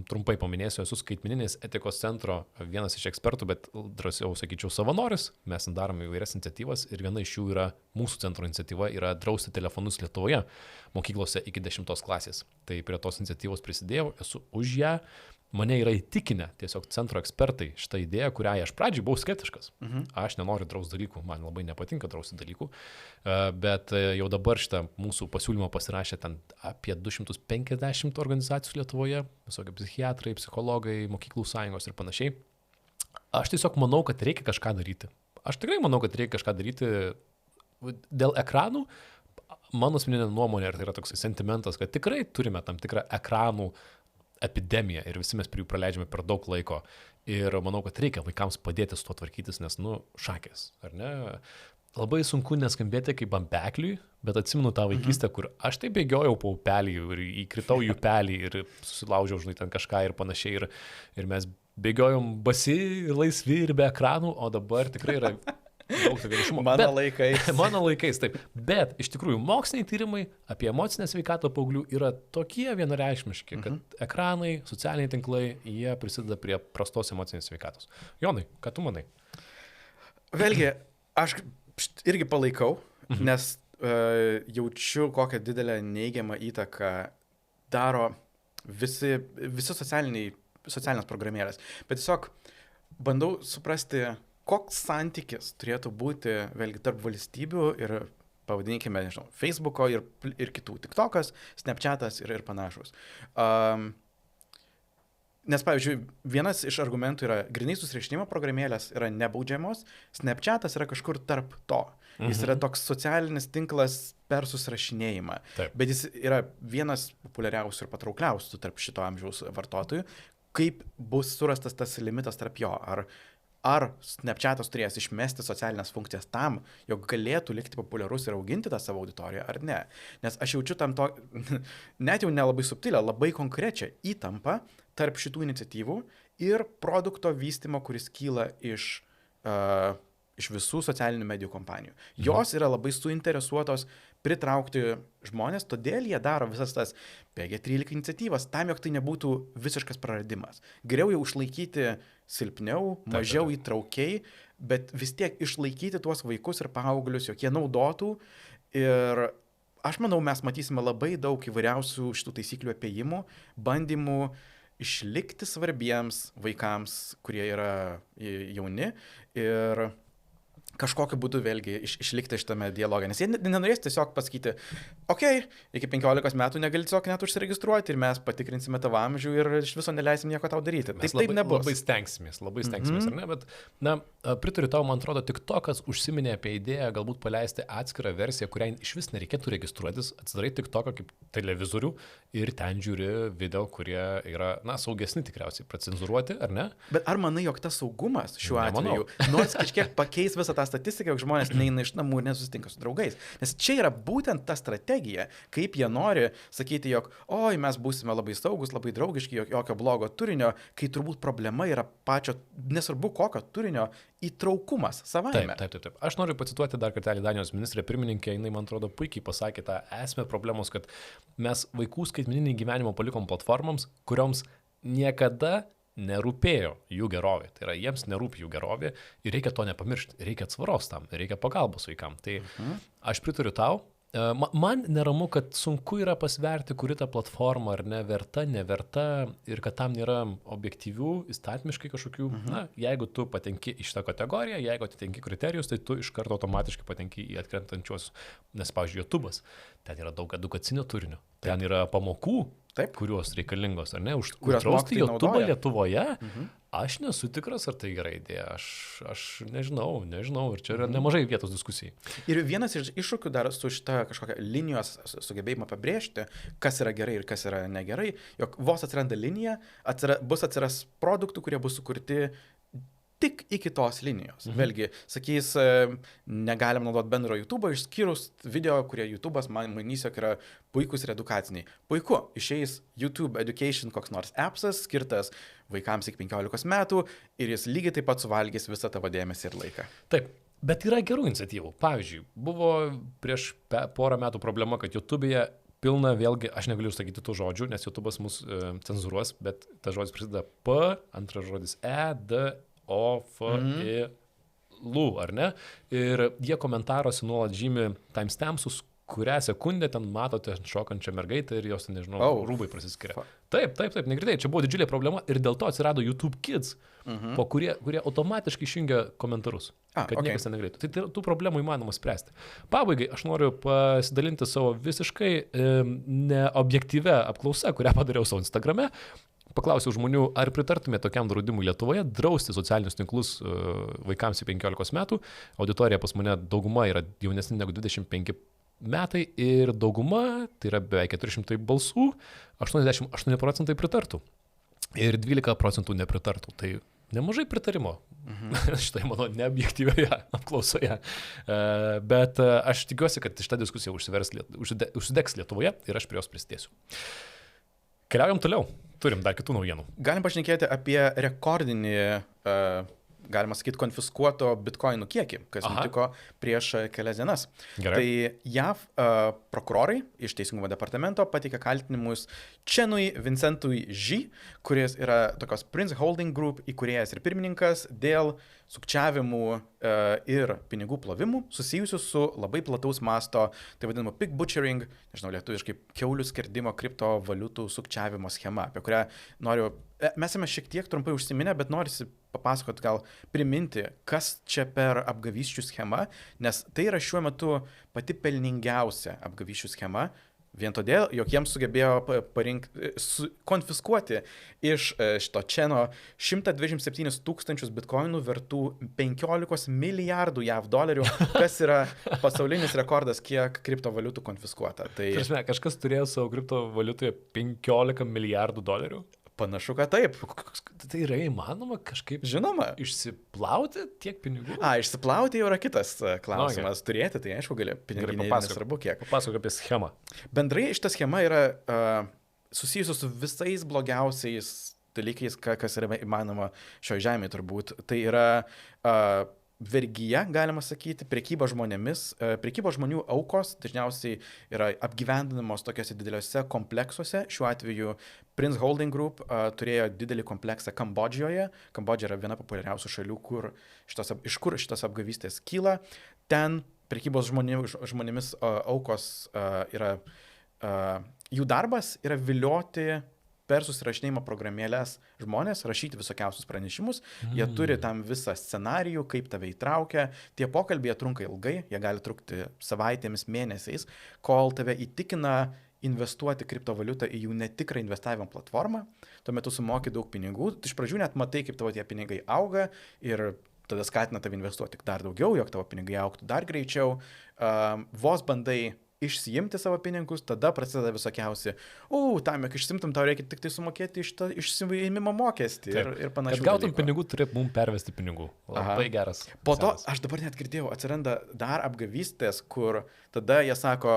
trumpai paminėsiu, esu skaitmeninės etikos centro vienas iš ekspertų, bet drąsiau sakyčiau savanoris, mes darome įvairias iniciatyvas ir viena iš jų yra, mūsų centro iniciatyva yra drausti telefonus Lietuvoje mokyklose iki 10 klasės. Tai prie tos iniciatyvos prisidėjau, esu už ją. Mane yra įtikinę tiesiog centro ekspertai šitą idėją, kurią aš pradžiai buvau skeptiškas. Aš nenoriu drausti dalykų, man labai nepatinka drausti dalykų, bet jau dabar šitą mūsų pasiūlymą pasirašė ten apie 250 organizacijų Lietuvoje, visokie psichiatrai, psichologai, mokyklų sąjungos ir panašiai. Aš tiesiog manau, kad reikia kažką daryti. Aš tikrai manau, kad reikia kažką daryti dėl ekranų. Mano asmeninė nuomonė, ir tai yra toks sentimentas, kad tikrai turime tam tikrą ekranų epidemija ir visi mes prie jų praleidžiame per daug laiko. Ir manau, kad reikia vaikams padėti su tuo tvarkytis, nes, šakės, ar ne? Labai sunku neskambėti kaip bambekliui, bet atsimenu tą vaikystę, kur aš tai bėgiojau po upelį ir įkritau į upelį ir susilaužiau, žinai, ten kažką ir panašiai. Ir mes bėgiojom basi ir laisvi ir be ekranų, o dabar tikrai yra daug tokio viešumo. Mano laikais, taip. Bet iš tikrųjų moksliniai tyrimai apie emocinę sveikatą paauglių yra tokie vienareikšmiški, kad ekranai, socialiniai tinklai, jie prisideda prie prastos emocinės sveikatos. Jonai, ką tu manai? Vėlgi, aš irgi palaikau, nes jaučiu, kokią didelę neigiamą įtaką daro visi socialinės programėlės. Bet tiesiog bandau suprasti, koks santykis turėtų būti, vėlgi, tarp valstybių ir, pavadinkime, nežinau, Facebooko ir kitų, TikTokas, Snapchatas ir panašus. Nes, pavyzdžiui, vienas iš argumentų yra, grynai susirašinimo programėlės yra nebaudžiamos, Snapchatas yra kažkur tarp to. Jis yra toks socialinis tinklas per susirašinėjimą. Taip. Bet jis yra vienas populiariausių ir patraukliausių tarp šito amžiaus vartotojų. Kaip bus surastas tas limitas tarp jo? Ar Snapchatas turės išmesti socialinės funkcijas tam, jog galėtų likti populiarus ir auginti tą savo auditoriją, ar ne? Nes aš jaučiu tam to, net jau nelabai subtilę, labai konkrečią įtampą tarp šitų iniciatyvų ir produkto vystymo, kuris kyla iš visų socialinių medijų kompanijų. Jos yra labai suinteresuotos pritraukti žmonės, todėl jie daro visas tas PG-13 iniciatyvas, tam, jog tai nebūtų visiškas praradimas. Geriau jau išlaikyti silpniau, mažiau įtraukiai, bet vis tiek išlaikyti tuos vaikus ir paauglius, jog jie naudotų. Ir aš manau, mes matysime labai daug įvairiausių šitų taisyklių apėjimų, bandymų išlikti svarbiems vaikams, kurie yra jauni ir kažkokiu būdu vėlgi išlikti šitame dialoge. Nes jie nenorės tiesiog pasakyti, iki 15 metų negali tiesiog net užsiregistruoti ir mes patikrinsime tavo amžių ir iš viso neleisim nieko tau daryti. Mes taip nebus. Labai stengsimės, ar ne? Bet, pritariu tau, man atrodo, tik to, kas užsiminė apie idėją galbūt paleisti atskirą versiją, kuriai iš vis nereikėtų registruotis, atsidarai tik to kaip televizorių ir ten žiūri video, kurie yra, saugesni tikriausiai, pracenzuruoti, ar ne? Bet ar manai, jog tas saugumas šiuo atveju, nors kažkiek pakeis visą tą statistiką, jog žmonės neina iš namų ir nesusitinka su draugais. Nes čia yra būtent ta strategija, kaip jie nori sakyti, jog, mes būsime labai saugus, labai draugiški, jokio blogo turinio, kai turbūt problema yra pačio, nesvarbu kokio turinio, įtraukumas savaime. Taip. Aš noriu pacituoti dar kartelį Danijos ministrę pirmininkę, jinai, man atrodo, puikiai pasakė tą esmę problemos, kad mes vaikų skaitmeninį gyvenimą palikom platformoms, kurioms niekada nerūpėjo jų gerovė. Tai yra, jiems nerūpi jų gerovė ir reikia to nepamiršti. Reikia atsvaros tam, reikia pagalbos vaikams. Tai aš pritariu tau. Man neramu, kad sunku yra pasverti, kuri ta platforma ar ne verta, neverta ir kad tam nėra objektyvių, įstatymiškai kažkokių. Jeigu tu patenki į šitą kategoriją, jeigu atitinki kriterijus, tai tu iš karto automatiškai patenki į atkrentančios, nes, pavyzdžiui, YouTube'as, ten yra daug edukacinio turinio. ten yra pamokų, Taip. kurios reikalingos, ar ne, Kurios uždrausti mokytojai YouTube naudoja. Lietuvoje. Aš nesu tikras, ar tai gera idėja. Aš nežinau, ir čia yra nemažai vietos diskusijai. Ir vienas iš iššūkių dar su šita kažkokia linijos sugebėjimą pabrėžti, kas yra gerai ir kas yra negerai, jog vos atsiranda linija, atsiras produktų, kurie bus sukurti tik iki tos linijos. Vėlgi, sakys, negalim naudoti bendro YouTube, išskyrus video, kurie YouTube'as, manys, jog yra puikus ir edukaciniai. Puiku, išeis YouTube Education koks nors appsas, skirtas vaikams iki 15 metų ir jis lygiai taip pat suvalgys visą tavo dėmesį ir laiką. Taip, bet yra gerų iniciatyvų. Pavyzdžiui, buvo prieš porą metų problema, kad YouTube'e pilna, vėlgi, aš negaliu sakyti tų žodžių, nes YouTube'as mus cenzuruos, bet tas žodis prasideda P, antras žodis E, D, O, F, I, L, ar ne? Ir jie komentaruose nuolat žymi timestampsus, kurią sekundę ten matote šokančią mergaitę ir jos, nežinau, rūbai prasiskiria. Taip, negirdėjai, čia buvo didžiulė problema ir dėl to atsirado YouTube Kids, po kurie automatiškai išjungia komentarus, kad niekas ten negalėtų. Tai tų problemų įmanoma spręsti. Pabaigai aš noriu pasidalinti savo visiškai neobjektyvę apklausą, kurią padariau savo Instagrame. Paklausiau žmonių, ar pritartumėte tokiam draudimui Lietuvoje drausti socialinius tinklus vaikams į 15 metų. Auditorija pas mane dauguma yra jaunesni negu 25 metai ir dauguma, tai yra beveik 400 balsų, 88% pritartų ir 12% nepritartų. Tai nemažai pritarimo šitai mano neobjektyvioje apklausoje. Bet aš tikiuosi, kad šita diskusija užsidegs Lietuvoje ir aš prie jos prisidėsiu. Keliaujam toliau. Turim dar kitų naujienų. Galim pašnekėti apie rekordinį, galima sakyti, konfiskuoto bitkoinų kiekį, kas nutiko prieš kelias dienas. Gerai. Tai JAV prokurorai iš Teisingumo departamento pateikė kaltinimus Čenui Vincentui Ži, kuris yra tokios Prince Holding Group įkūrėjas ir pirmininkas dėl sukčiavimų ir pinigų plovimų susijusių su labai plataus masto, tai vadinamo pig butchering, nežinau, lietuviškai kiaulių skerdimo kriptovaliutų sukčiavimo schema, apie kurią noriu, mes esame šiek tiek trumpai užsiminę, bet norisi papasakoti, gal priminti, kas čia per apgavysčių schema, nes tai yra šiuo metu pati pelningiausia apgavysčių schema, vien todėl, jog jiems sugebėjo konfiskuoti iš šito Čeno 127 tūkstančius bitkoinų vertų 15 milijardų JAV dolerių, kas yra pasaulinis rekordas, kiek kriptovaliutų konfiskuota. Tai kažkas turėjo savo kriptovaliutoje 15 milijardų dolerių? Panašu, kad taip. Tai yra įmanoma kažkaip, žinoma, išsiplauti tiek pinigų? Išsiplauti jau yra kitas klausimas. Turėti, tai aišku, gali pinigų nesvarbu kiek. Papasakok apie schemą. Bendrai šita schema yra susijusi su visais blogiausiais dalykais, kas yra įmanoma šioje žemėje turbūt. Tai yra vergyje, galima sakyti, prekyba žmonėmis. Prekyba žmonių aukos dažniausiai yra apgyvendinamos tokiuose dideliuose kompleksuose. Šiuo atveju Prince Holding Group turėjo didelį kompleksą Kambodžoje. Kambodža yra viena populiariausių šalių, iš kur šitos apgavystės kyla. Ten prekybos žmonėmis aukos yra, jų darbas yra vilioti per susirašinėjimo programėlės žmonės, rašyti visokiausius pranešimus, jie turi tam visą scenarijų, kaip tave įtraukia, tie pokalbiai trunka ilgai, jie gali trukti savaitėmis, mėnesiais, kol tave įtikina investuoti kriptovaliutą į jų netikrą investavimo platformą, tuo metu sumoki daug pinigų, iš pradžių net matai, kaip tavo tie pinigai auga ir tada skatina tave investuoti dar daugiau, jog tavo pinigai augtų dar greičiau, vos bandai išsiimti savo pinigus, tada prasideda visokiausi, tam, jog išsimtum, tau reikia tik tai sumokėti išsiėmimo mokestį ir panašiai. Kad gautum pinigų, turi mums pervesti pinigų. Labai geras. Po to, aš dabar net girdėjau, atsiranda dar apgavystės, kur tada jie sako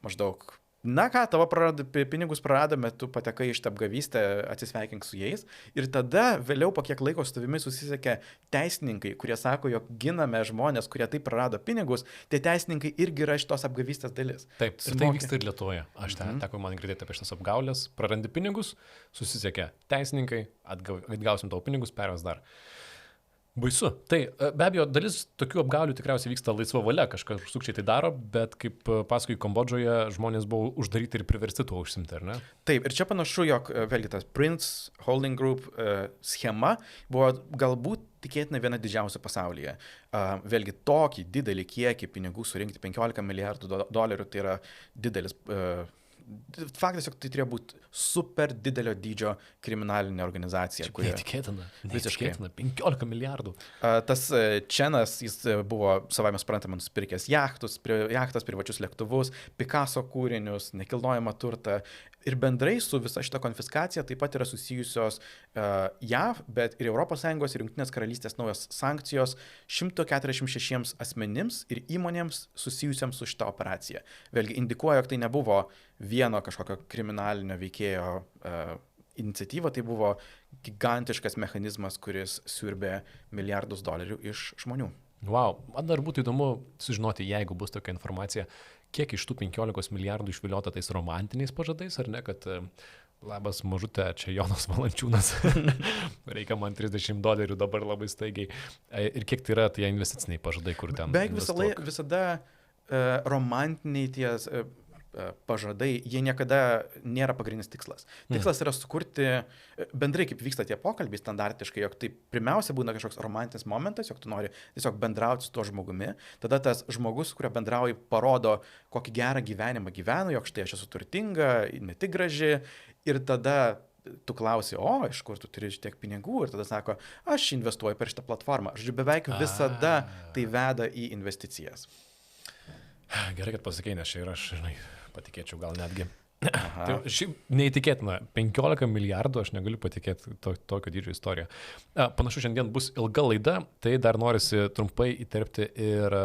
maždaug, na ką, tavo pinigus praradome, tu patekai iš apgavystę, atsisveikink su jais. Ir tada vėliau po kiek laiko su tavimi susisiekė teisininkai, kurie sako, jog giname žmonės, kurie taip prarado pinigus, tie teisininkai irgi yra šitos apgavystės dalis. Taip, ir tai vyksta ir Lietuvoje. Aš teko man girdėti apie šitas apgaulės, prarandi pinigus, susisiekė teisininkai, atgausim tavo pinigus, perves dar. Baisu. Tai be abejo, dalis tokių apgaulių tikriausiai vyksta laisva valia, kažkas sukčiai tai daro, bet kaip paskui Kambodžoje žmonės buvo uždaryti ir priversti tuo užsimti, ar ne? Taip, ir čia panašu, jog vėlgi tas Prince Holding Group schema buvo galbūt tikėtina viena didžiausia pasaulyje. Vėlgi tokį didelį kiekį pinigų surinkti, 15 milijardų dolerių, tai yra didelis faktas, jog tai turėjo būti super didelio dydžio kriminalinė organizacija. Neįtikėtina. 15 milijardų. Tas Čenas, jis buvo savame suprantama nusipirkęs jachtas, privačius lėktuvus, Picasso kūrinius, nekilnojamą turtą. Ir bendrai su visa šita konfiskacija taip pat yra susijusios JAV, bet ir ES ir Jungtinės karalystės naujos sankcijos 146 asmenims ir įmonėms susijusiams su šita operacija. Vėlgi indikuoja, jog tai nebuvo vieno kažkokio kriminalinio veikėjo iniciatyva, tai buvo gigantiškas mechanizmas, kuris siurbė milijardus dolerių iš žmonių. Wow, man dar būtų įdomu sužinoti, jeigu bus tokia informacija, kiek iš tų 15 milijardų išviliota tais romantiniais pažadais, ar ne, kad labas mažutė, čia Jonas Valančiūnas, reikia man $30 dabar labai staigiai. Ir kiek tai yra tie investiciniai pažadai, kur ten? Beveik visada romantiniai ties pažadai, jie niekada nėra pagrindinis tikslas. Tikslas yra sukurti, bendrai kaip vyksta tie pokalbiai standartiškai, jog tai pirmiausia būna kažkoks romantinis momentas, jog tu nori tiesiog bendrauti su tuo žmogumi, tada tas žmogus, kurio bendrauji, parodo, kokį gerą gyvenimą gyvenu, jog štai aš esu turtinga, ne tik graži, ir tada tu klausi, iš kur tu turi tiek pinigų, ir tada sako, aš investuoju per šitą platformą. Žodžiu, beveik visada tai veda į investicijas. Gerai, kad pasakei, nes čia ir aš, patikėčiau gal netgi. Tai šiaip neįtikėtina, 15 milijardų, aš negaliu patikėti tokio dydžio istoriją. Panašu, šiandien bus ilga laida, tai dar norisi trumpai įterpti ir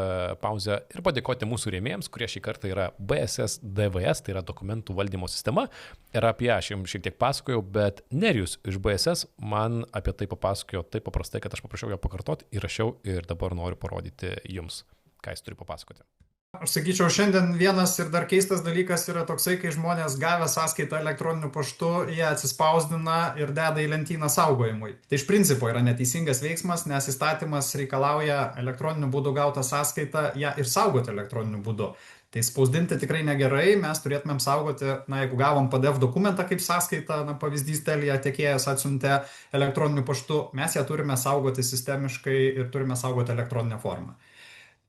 pauzę ir padėkoti mūsų rėmėjams, kurie šį kartą yra BSS DVS, tai yra dokumentų valdymo sistema. Ir apie ją aš jums šiek tiek pasakojau, bet Nerijus iš BSS man apie tai papasakojo taip paprastai, kad aš paprašiau ją pakartoti, įrašiau ir dabar noriu parodyti jums, ką jis turi papasakoti. Aš sakyčiau, šiandien vienas ir dar keistas dalykas yra toksai, kai žmonės gavę sąskaitą elektroniniu paštu, jie atsispausdina ir deda į lentyną saugojimui. Tai iš principo yra neteisingas veiksmas, nes įstatymas reikalauja elektroniniu būdu gautą sąskaitą ją ir saugoti elektroniniu būdu. Tai spausdinti tikrai negerai, mes turėtumėm saugoti, jeigu gavom PDF dokumentą kaip sąskaitą, pavyzdys Telia tiekėjas atsiuntė elektroniniu paštu, mes ją turime saugoti sistemiškai ir turime saugoti elektroninę formą.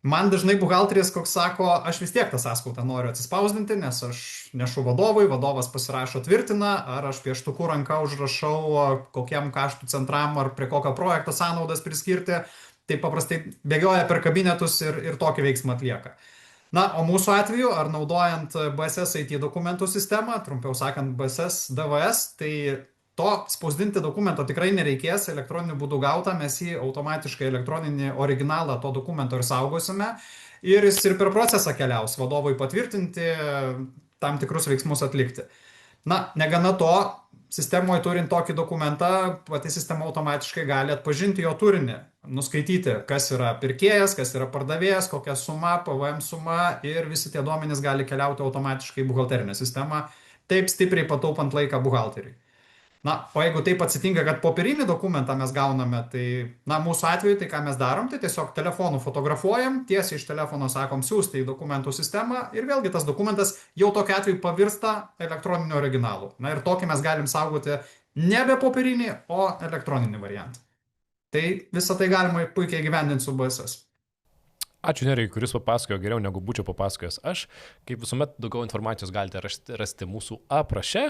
Man dažnai buhalteris, koks sako, aš vis tiek tą sąskaitą noriu atsispausdinti, nes aš nešu vadovui, vadovas pasirašo tvirtina, ar aš pieštuku ranka užrašau kokiam kaštų centram ar prie kokio projekto sąnaudas priskirti, tai paprastai bėgioja per kabinetus ir tokį veiksmą atlieka. O mūsų atveju, ar naudojant BSS IT dokumentų sistemą, trumpiau sakant BSS DVS, tai to spausdinti dokumento tikrai nereikės, elektroniniu būdu gautą, mes jį automatiškai elektroninį originalą to dokumento ir saugosime ir jis ir per procesą keliaus, vadovui patvirtinti, tam tikrus veiksmus atlikti. Negana to, sistemoje turint tokį dokumentą, pati sistema automatiškai gali atpažinti jo turinį, nuskaityti, kas yra pirkėjas, kas yra pardavėjas, kokia suma, PVM suma ir visi tie duomenys gali keliauti automatiškai į buhalterinę sistemą, taip stipriai pataupant laiką buhalteriui. O jeigu taip atsitinka, kad popierinį dokumentą mes gauname, tai mūsų atveju, tai ką mes darom, tai tiesiog telefonu fotografuojam, tiesiai iš telefono sakom siųsti į dokumentų sistemą ir vėlgi tas dokumentas jau tokiu atveju pavirsta elektroniniu originalu. Ir tokį mes galim saugoti nebe popierinį, o elektroninį variantą. Tai visą tai galima puikiai gyvendinti su BSS. Ačiū Nerijui, kuris papasakojo geriau negu būčiau papasakojęs aš. Kaip visuomet, daugiau informacijos galite rasti mūsų apraše.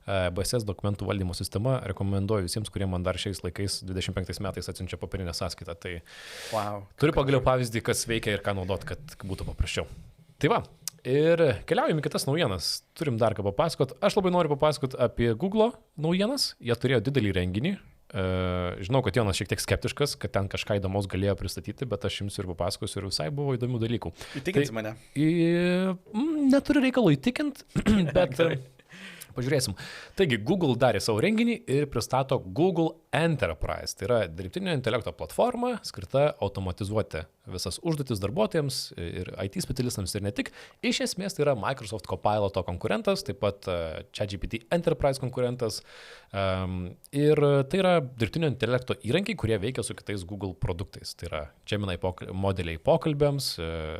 BSS dokumentų valdymo sistema rekomenduoju visiems, kurie man dar šiais laikais 25 metais atsiunčia popierinę sąskaitą. Tai turiu pagaliau pavyzdį, kas veikia ir ką naudot, kad būtų paprasčiau. Tai va, ir keliaujame į kitas naujienas. Turim dar ką papasakot. Aš labai noriu papasakot apie Google naujienas. Jie turėjo didelį renginį. Žinau, kad Jonas šiek tiek skeptiškas, kad ten kažką įdomaus galėjo pristatyti, bet aš jums ir papasakosiu ir visai buvo įdomių dalykų. Įtikinti mane. Neturiu reikalo įtikinti, bet pažiūrėsim. Taigi, Google darė savo renginį ir pristato Google Enterprise. Tai yra dirbtinio intelekto platforma skirta automatizuoti visas užduotis darbuotojams ir IT specialistams ir ne tik. Iš esmės tai yra Microsoft Copiloto konkurentas, taip pat ChatGPT Enterprise konkurentas. Ir tai yra dirbtinio intelekto įrankiai, kurie veikia su kitais Google produktais. Tai yra Gemini modeliai pokalbėms,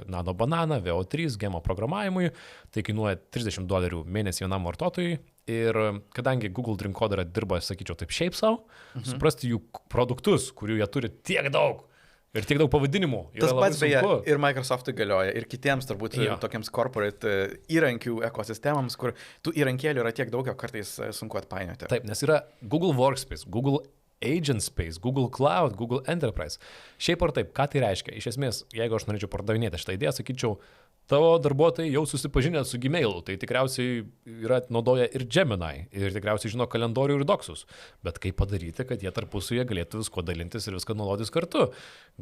Nano Banana, VO3, Gemo programavimui. Tai kainuoja $30 mėnesį vienam vartotojui. Ir kadangi Google rinkodara dirba, sakyčiau, taip šiaip savo, suprasti jų produktus, kurių jie turi tiek daug. Ir tiek daug pavadinimų. Tas pats beje ir Microsoft'ui galioja, ir kitiems turbūt tokiems corporate įrankių ekosistemams, kur tų įrankėlių yra tiek daug, kartais sunku atpainioti. Taip, nes yra Google Workspace, Google Agent Space, Google Cloud, Google Enterprise. Šiaip ar taip, ką tai reiškia? Iš esmės, jeigu aš norėčiau pardavinėti šitą idėją, sakyčiau, tavo darbuotojai jau susipažinę su Gmailu, tai tikriausiai naudoja ir Gemini, ir tikriausiai žino kalendorių ir doksus. Bet kaip padaryti, kad jie tarpusuje galėtų visko dalintis ir viską naudotis kartu?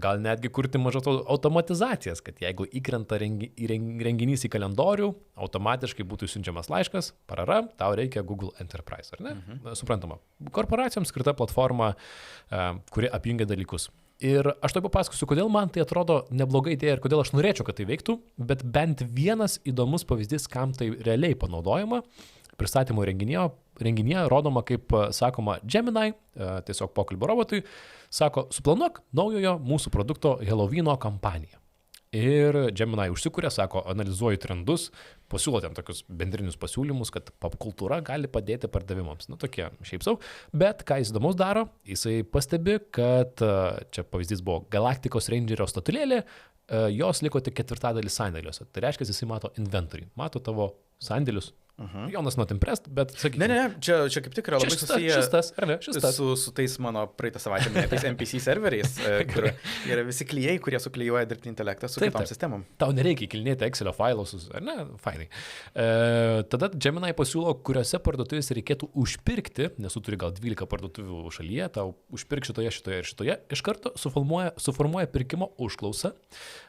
Gal netgi kurti mažas automatizacijas, kad jeigu įkrenta renginys į kalendorių, automatiškai būtų siunčiamas laiškas, parara, tau reikia Google Enterprise, ar ne? Suprantama. Korporacijoms skirta platforma, kuri apjungia dalykus. Ir aš taip papasakosiu, kodėl man tai atrodo nebloga idėja ir kodėl aš norėčiau, kad tai veiktų, bet bent vienas įdomus pavyzdys, kam tai realiai panaudojama. Pristatymo renginyje rodoma, kaip sakoma, Gemini, tiesiog pokalbio robotui, sako, suplanuok naujojo mūsų produkto Halloweeno kampaniją. Ir Gemini užsikūrė, sako, analizuoju trendus, pasiūlo ten tokius bendrinius pasiūlymus, kad popkultūra gali padėti pardavimams. Nu, tokie šiaip savo. Bet ką jis įdomus daro, jisai pastebi, kad čia pavyzdys buvo Galaktikos Rangerio statulėlė, jos liko tik 1/4 sandėliuose. Tai reiškia, jisai mato inventorių, mato tavo sandėlius. Jonas not impressed, bet sakykime. Ne, čia kaip tik yra labai susiję su tais mano praeitą savaitę minėtais NPC serveriais, kur yra visi klijai, kurie suklijuoja dirbtinį intelektą su kitom sistemom. Tau nereikia įkilinėti Excelio failus, ar ne? Fainai. Tada Gemini pasiūlo, kuriuose parduotuvėse reikėtų užpirkti, nes tu turi gal 12 parduotuvių šalyje, tau užpirk šitoje ir šitoje, iš karto suformuoja pirkimo užklausą,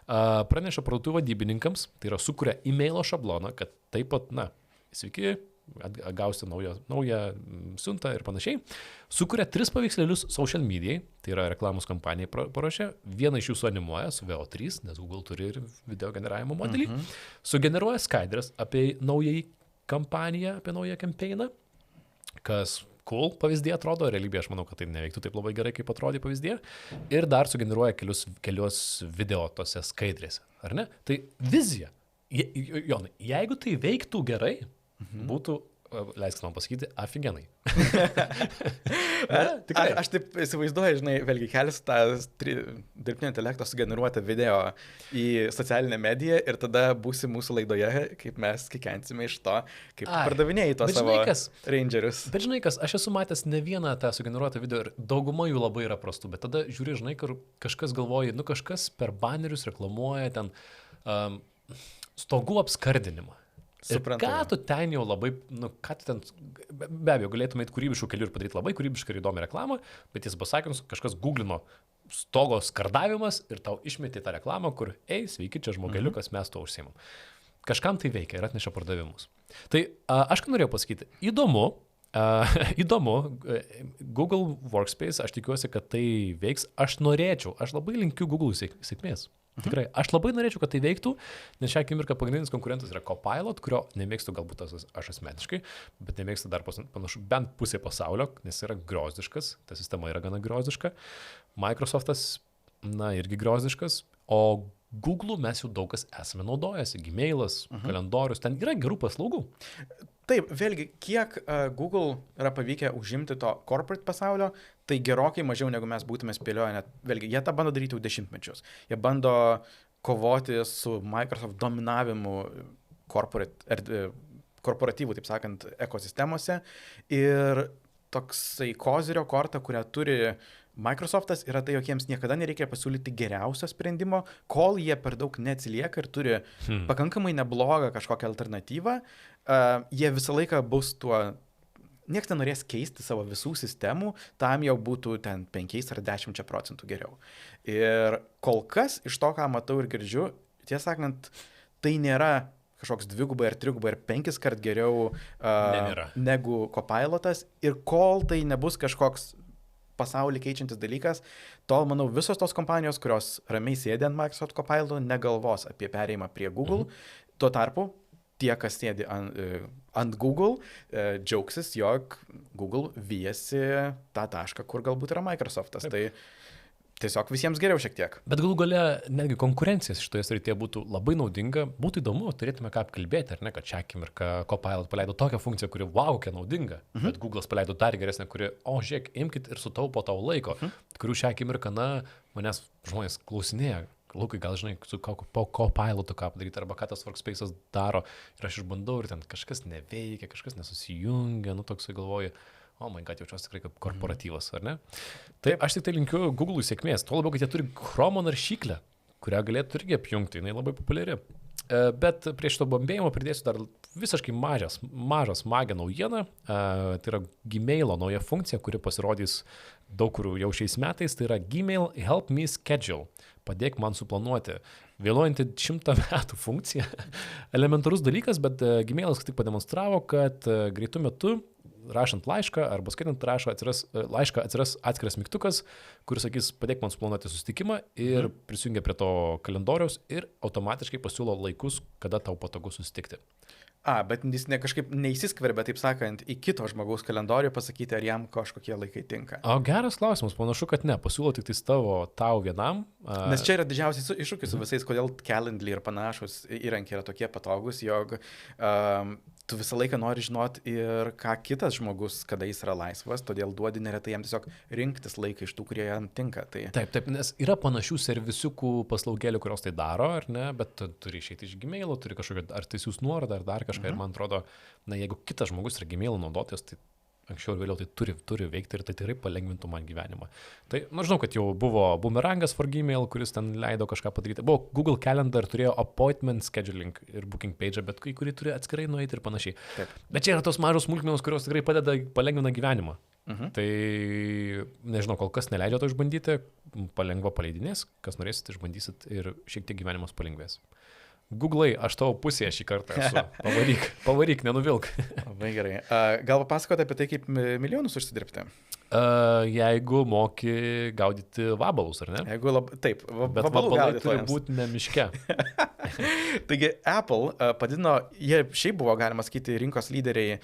praneša parduotuvių vadybininkams, tai yra sukuria e-mailo šabloną, kad taip pat, sveiki, gausite naują siuntą ir panašiai. Sukuria 3 paveikslėlius social medijai, tai yra reklamos kampanijai paruošia, vieną iš jų suanimuoja su VO3, nes Google turi ir video generavimo modelį, sugeneruoja skaidrės apie naująjį kampaniją, apie naują kampeiną, kas cool pavyzdė atrodo, realybėje aš manau, kad tai neveiktų taip labai gerai, kaip atrodė pavyzdė, ir dar sugeneruoja kelius video tose skaidrėse, ar ne? Tai vizija. Jonai, jeigu tai veiktų gerai, būtų, leiskit man pasakyti, afigenai. Aš taip įsivaizduoju, žinai, vėlgi kelias tą dirbtinio intelekto sugeneruotą video į socialinę mediją ir tada būsi mūsų laidoje, kaip mes kikensime iš to, kaip pardavinėjai tos savo rangerius. Bet žinai kas, aš esu matęs ne vieną tą sugeneruotą video ir dauguma jų labai yra prastų, bet tada žiūri, žinai, kur kažkas galvoja, kažkas per banerius reklamuoja ten stogų apskardinimą. Suprantu. Ką tu ten jau labai, ką tu ten, be abejo, galėtum eiti kūrybiškų kelių ir padaryti labai kūrybišką ir įdomią reklamą, bet jis pasakymus, kažkas googlino stogo skardavimas ir tau išmetė tą reklamą, kur, sveiki, čia žmogeliukas, mes to užsiimam. Kažkam tai veikia ir atneša pardavimus. Tai aš ką norėjau pasakyti, įdomu, Google Workspace, aš tikiuosi, kad tai veiks, aš labai linkiu Google sėkmės. Tikrai, aš labai norėčiau, kad tai veiktų, nes šią akimirką pagrindinis konkurentas yra Copilot, kurio nemėgstu galbūt aš asmeniškai, bet nemėgstu dar panašu bent pusė pasaulio, nes yra griozdiškas, ta sistema yra gana griozdiška, Microsoftas, irgi griozdiškas, o Google mes jau daug kas esame naudojęs, Gmailas, kalendorius, ten yra gerų paslaugų. Taip, vėlgi, kiek Google yra pavykę užimti to corporate pasaulio, tai gerokai mažiau negu mes būtume spėlioję, net vėlgi, jie tą bando daryti jau 10 mečius. Jie bando kovoti su Microsoft dominavimu korporatyvų, taip sakant, ekosistemose ir toksai kozirio korta, kurią turi Microsoftas, yra tai, jog jiems niekada nereikia pasiūlyti geriausio sprendimo, kol jie per daug neatsilieka ir turi pakankamai neblogą kažkokią alternatyvą, jie visą laiką bus tuo, nieks nenorės keisti savo visų sistemų, tam jau būtų ten 5 ar 10% geriau. Ir kol kas iš to, ką matau ir girdžiu, tiesą sakant, tai nėra kažkoks 2 ar 3 ar 5 kart geriau negu Copilotas, ir kol tai nebus kažkoks pasaulį keičiantis dalykas, tol, manau, visos tos kompanijos, kurios ramiai sėdė ant Microsoft Copilot, negalvos apie perėjimą prie Google. Tuo tarpu tie, kas sėdi ant Google, džiaugsis, jog Google vyjasi tą tašką, kur galbūt yra Microsoftas. Tai tiesiog visiems geriau šiek tiek. Bet galų gale netgi konkurencija šitoje srityje būtų labai naudinga, būtų įdomu, turėtume ką apkalbėti, ar ne, kad šią akimirką Copilot paleido tokią funkciją, kuri kokia naudinga, bet Google'as paleido dar geresnę, kuri, žiūrėk, imkit ir sutaupo tau laiko, kurių šią akimirką, manęs žmonės klausinėja. Lukai, gal žinai, su Copilotu ką padaryti, arba ką tas workspace'as daro, ir aš išbandau, ir ten kažkas neveikia, kažkas nesusijungia, toksai galvoju, jaučiuosi tikrai kaip korporatyvas, ar ne? Tai aš tik tai linkiu Google'ui sėkmės, tuo labiau, kad jie turi Chrome naršyklę, kurią galėtų irgi apjungti, jinai labai populiari. Bet prie šito bambėjimo pridėsiu dar visiškai mažą smagę naujieną, tai yra Gmail'o nauja funkcija, kuri pasirodys daug kur jau šiais metais, tai yra Gmail Help Me Schedule, padėk man suplanuoti. Vėluojanti 100 metų funkcija, elementarus dalykas, bet Gmailas tik pademonstravo, kad greitų metu rašant laišką arba skaitant laišką atsiras atskiras mygtukas, kuris sakys, padėk man suplanuoti susitikimą ir prisijungia prie to kalendoriaus ir automatiškai pasiūlo laikus, kada tau patogu susitikti. Bet jis kažkaip neįsiskverbia, taip sakant, į kito žmogaus kalendorių pasakyti, ar jam kažkokie laikai tinka. Geras klausimas, panašu, kad ne, pasiūlo tik tau vienam. Nes čia yra didžiausias iššūkis su visais, kodėl Calendly ir panašus įrankiai yra tokie patogus, jog tu visą laiką nori žinoti ir ką kitas žmogus, kada jis yra laisvas, todėl duodi neretai jam tiesiog rinktis laiką iš tų, kurie jam tinka. Tai... Taip, nes yra panašių servisiukų paslaugėlių, kurios tai daro, ar ne, bet turi išeiti iš Gmail'o, turi kažkokią, ar tai siūs nuorodą, ar dar kažką, ir man atrodo, jeigu kitas žmogus yra Gmail'o naudotojas, tai anksčiau ir vėliau tai turi veikti ir tai tikrai palengvintų man gyvenimą. Tai, žinau, kad jau buvo Boomerangas for Gmail, kuris ten leido kažką padaryti. Buvo Google Calendar, turėjo appointment scheduling ir booking page, bet kai kurį turi atskirai nueiti ir panašiai. Taip. Bet čia yra tos mažos smulkmenos, kurios tikrai palengvina gyvenimą. Tai, nežinau, kol kas neleidžia to išbandyti, palengva paleidinės, kas norėsit, išbandysit ir šiek tiek gyvenimas palengvės. Googlai, aš tavo pusėje šį kartą esu. Pavaryk, nenuvilk. Labai gerai. Gal papasakoti apie tai, kaip milijonus užsidirbti? Jeigu moki gaudyti vabalus, ar ne? Taip, bet vabalai turi būti ne miške. Taigi Apple padidino, jie šiaip buvo, galima sakyti, rinkos lyderiai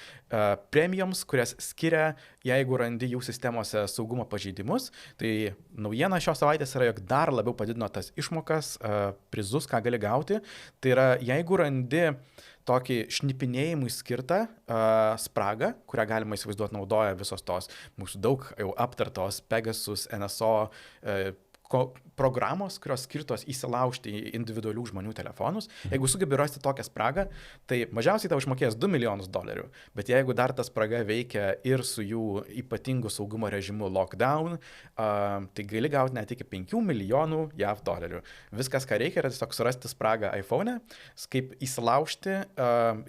premiums, kurias skiria, jeigu randi jų sistemose saugumo pažeidimus. Tai naujiena šios savaitės yra, jog dar labiau padidino tas išmokas, prizus, ką gali gauti. Tai yra, jeigu randi tokį šnipinėjimui skirtą spragą, kurią galima įsivaizduoti naudoja visos tos mūsų daug jau aptartos Pegasus, NSO programos, kurios skirtos įsilaužti į individualių žmonių telefonus. Jeigu sugebi rasti tokią spragą, tai mažiausiai tau išmokės $2 milijonus, bet jeigu dar ta spraga veikia ir su jų ypatingu saugumo režimu lockdown, tai gali gauti net iki $5 milijonų JAV. Viskas, ką reikia, yra tiesiog surasti spragą iPhone'e, kaip įsilaužti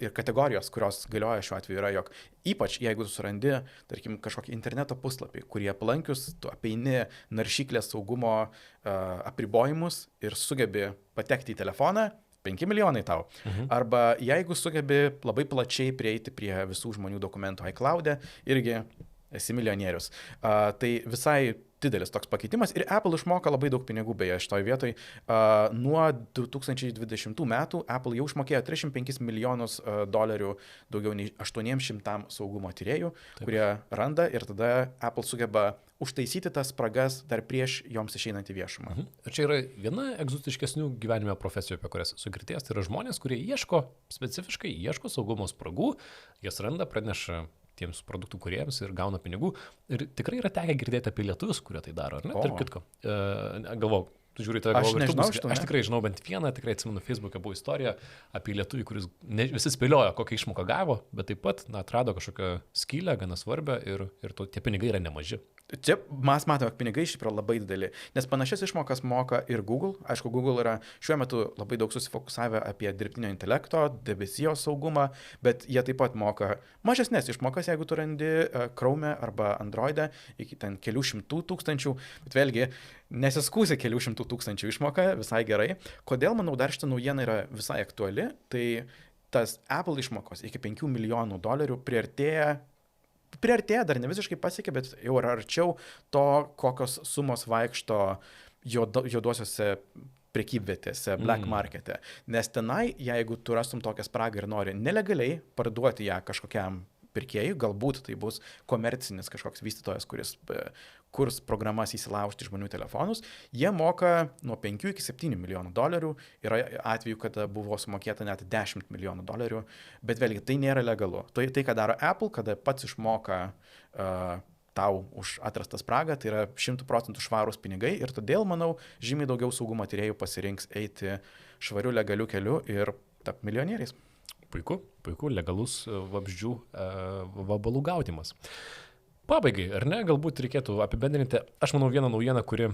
ir kategorijos, kurios galioja šiuo atveju yra, jog ypač jeigu surandi, tarkim, kažkokį interneto puslapį, kurie aplankius, tu apeini naršyklės saugumo apribojimus ir sugebi patekti į telefoną, 5 milijonai tau. Arba jeigu sugebi labai plačiai prieiti prie visų žmonių dokumentų iCloud'e, irgi esi milijonierius. Tai visai didelis toks pakeitimas ir Apple išmoka labai daug pinigų beje šitoj vietoj. Nuo 2020 metų Apple jau išmokėjo $305 milijonus daugiau nei 800 saugumo tyrėjų, kurie randa ir tada Apple sugeba užtaisyti tas spragas dar prieš joms išeinant į viešumą. Ir čia yra viena egzotiškesnių gyvenime profesijų, apie kurias sugirdėjęs, tai yra žmonės, kurie specifiškai ieško saugumo spragų, jas randa, praneša tiems produktų kūrėjams ir gauna pinigų. Ir tikrai yra tekę girdėti apie lietuvius, kurie tai daro, ar ne? Tarp kitko. Galvau, tu žiūri, aš tikrai žinau bent vieną, tikrai atsimenu, Facebook'e buvo istorija apie lietuvį, kuris visi spėliojo, kokią išmoką gavo, bet taip pat atrado kažkokią skylę, gana svarbią ir tie pinigai yra nemaži. Čia mes matome, kad pinigai iš tikrųjų labai dideli, nes panašias išmokas moka ir Google. Aišku, Google yra šiuo metu labai daug susifokusavę apie dirbtinio intelekto, debesijos saugumą, bet jie taip pat moka mažesnės išmokas, jeigu tu randi Chrome arba Android'e iki ten kelių šimtų tūkstančių, bet vėlgi nesiskūsi kelių šimtų tūkstančių išmoką, visai gerai. Kodėl, manau, dar šitą naujieną yra visai aktuali, tai tas Apple išmokos iki $5 milijonų priartėja priartėja, dar ne visiškai pasiekė, bet jau yra arčiau to, kokios sumos vaikšto juodosiuose prekybvietėse, black markete. Nes tenai, jeigu tu rastum tokią spragą ir nori nelegaliai parduoti ją kažkokiam pirkėjui, galbūt tai bus komercinis kažkoks vystytojas, kuris kurs programas įsilaužti žmonių telefonus, jie moka nuo 5 iki 7 milijonų dolerių, yra atveju, kada buvo sumokėta net 10 milijonų dolerių, bet vėlgi tai nėra legalu. Tai, ką daro Apple, kada pats išmoka tau už atrastą spragą, tai yra 100% švarūs pinigai ir todėl, manau, žymiai daugiau saugumo tyrėjų pasirinks eiti švariu legaliu keliu ir tapti milijonieriais. Puiku, legalus vabzdžių vabalų gaudimas. Pabaigai, ar ne, galbūt reikėtų apibendrinti, aš manau vieną naujieną, kuri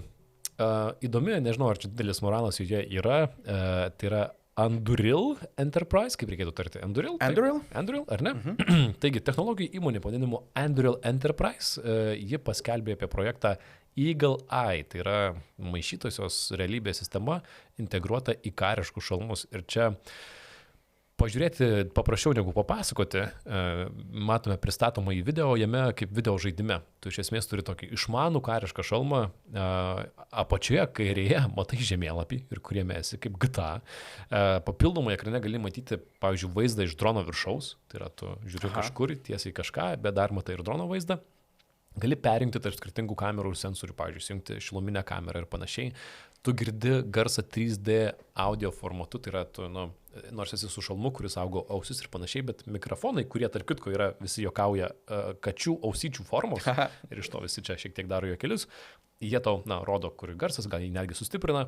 įdomi, nežinau, ar čia didelis moralas joje yra, tai yra Anduril Enterprise, kaip reikėtų tarti, Anduril, ar ne? Taigi, technologijų įmonė pavadinimu Anduril Enterprise, ji paskelbė apie projektą Eagle Eye, tai yra maišytosios realybės sistema integruota į kariškus šalmus. Ir čia pažiūrėti paprasčiau negu papasakoti, matome pristatomą į video, jame kaip video žaidime. Tu iš esmės turi tokį išmanų karišką šalmą, apačioje kairėje matai žemėlapį ir kuriame esi kaip GTA. Papildomai ekrane gali matyti, pavyzdžiui, vaizdą iš drono viršaus, tai yra tu žiūri kažkur tiesiai kažką, bet dar matai ir drono vaizdą. Gali perjungti tarp skirtingų kamerų ir sensorių, pavyzdžiui, įjungti šiluminę kamerą ir panašiai. Tu girdi garsą 3D audio formatu, tai yra tu, nors esi su šalmu, kuris augo ausis ir panašiai, bet mikrofonai, kurie tarp kitko yra, visi juokauja kačių ausyčių formos ir iš to visi čia šiek tiek daro juokelius. Jie tau, rodo, kur garsas, gal jį netgi sustiprina.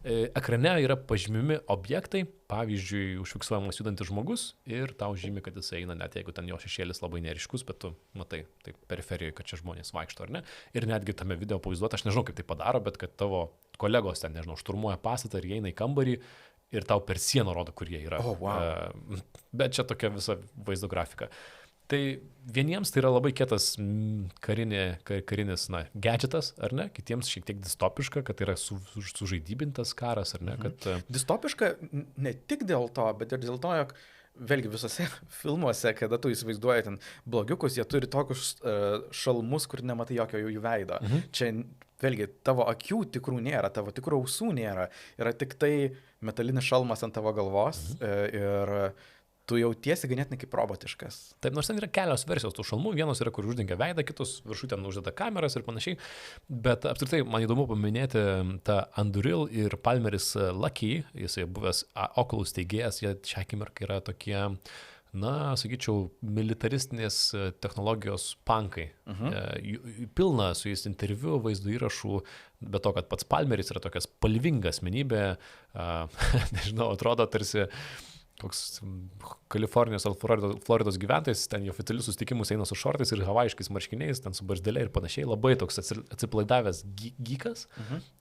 Ekrane yra pažymimi objektai, pavyzdžiui, užfiksuojamas judantis žmogus ir tau žymi, kad jis eina, net jeigu ten jo šešėlis labai neriškus, bet tu matai, taip periferijoje, kad čia žmonės vaikšto, ar ne? Ir netgi tame video pavaizduota, aš nežinau, kaip tai padaro, bet kad tavo kolegos ten, nežinau, šturmuoja pastatą ir jie eina į kambarį ir tau per sieną rodo, kur jie yra. Oh, wow. Bet čia tokia visa vaizdo grafika. Tai vieniems tai yra labai kietas karinis, gadgetas, ar ne? Kitiems šiek tiek distopiška, kad tai yra sužaidybintas karas, ar ne? Kad... Distopiška ne tik dėl to, bet ir dėl to, jog vėlgi visose filmuose, kada tu įsivaizduoji ten blogiukus, jie turi tokius šalmus, kur nematai jokio jų veido. Čia vėlgi tavo akių tikrų nėra, tavo tikrų ausų nėra, yra tik tai metalinis šalmas ant tavo galvos ir tu jautiesi ganėtinai kaip robotiškas. Taip, nors ten yra kelios versijos tų šalmų, vienos yra, kur uždengia veidą, kitos viršų ten uždeda kameras ir panašiai, bet apskritai man įdomu paminėti tą Anduril ir Palmeris Luckey, jisai buvęs Oculus steigėjas, jie šią akimirką yra tokie, sakyčiau, militaristinės technologijos pankai. Pilna su jais interviu, vaizdo įrašų, bet to, kad pats Palmeris yra tokia spalvinga asmenybė, nežinau, atrodo tarsi koks Kalifornijos ar Floridos gyventojas, ten į oficialius susitikimus eina su šortais ir havaiškais marškiniais, ten su barzdėlė ir panašiai, labai toks atsipalaidavęs geekas,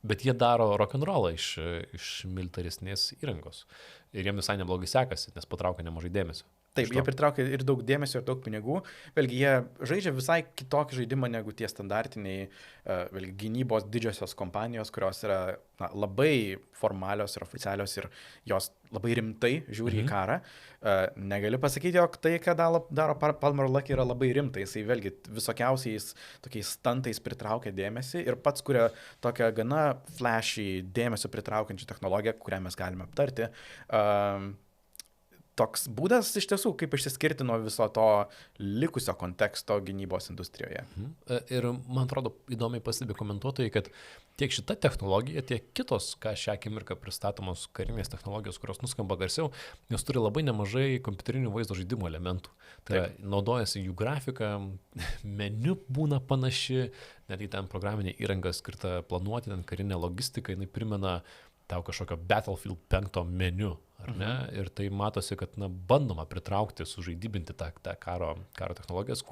bet jie daro rock'n'rollą iš militaristinės įrangos. Ir jiems visai neblogai sekasi, nes patraukia nemažai dėmesio. Taip, jie pritraukia ir daug dėmesio, ir daug pinigų. Vėlgi, jie žaidžia visai kitokį žaidimą negu tie standartiniai vėlgi, gynybos didžiosios kompanijos, kurios yra labai formalios ir oficialios ir jos labai rimtai žiūri į karą. Negali pasakyti, jog tai, ką daro Palmer Luckey, yra labai rimtai. Jisai vėlgi visokiausiais tokiais stuntais pritraukia dėmesį ir pats kuria tokią gana flashy dėmesio pritraukiančią technologiją, kurią mes galime aptarti. Toks būdas iš tiesų, kaip išsiskirti nuo viso to likusio konteksto gynybos industrijoje. Ir man atrodo įdomiai pastebi komentuotojai, kad tiek šita technologija, tiek kitos, ką šią akimirką pristatomos karinės technologijos, kurios nuskamba garsiau, jos turi labai nemažai kompiuterinių vaizdo žaidimo elementų. Tai naudojasi jų grafika, meniu būna panaši, netgi ten programinė įranga skirta planuoti, ten karinė logistika, jinai primena tau kažkokio Battlefield 5 meniu, ar ne? Ir tai matosi, kad bandoma pritraukti, sužaidybinti tą karo technologijas,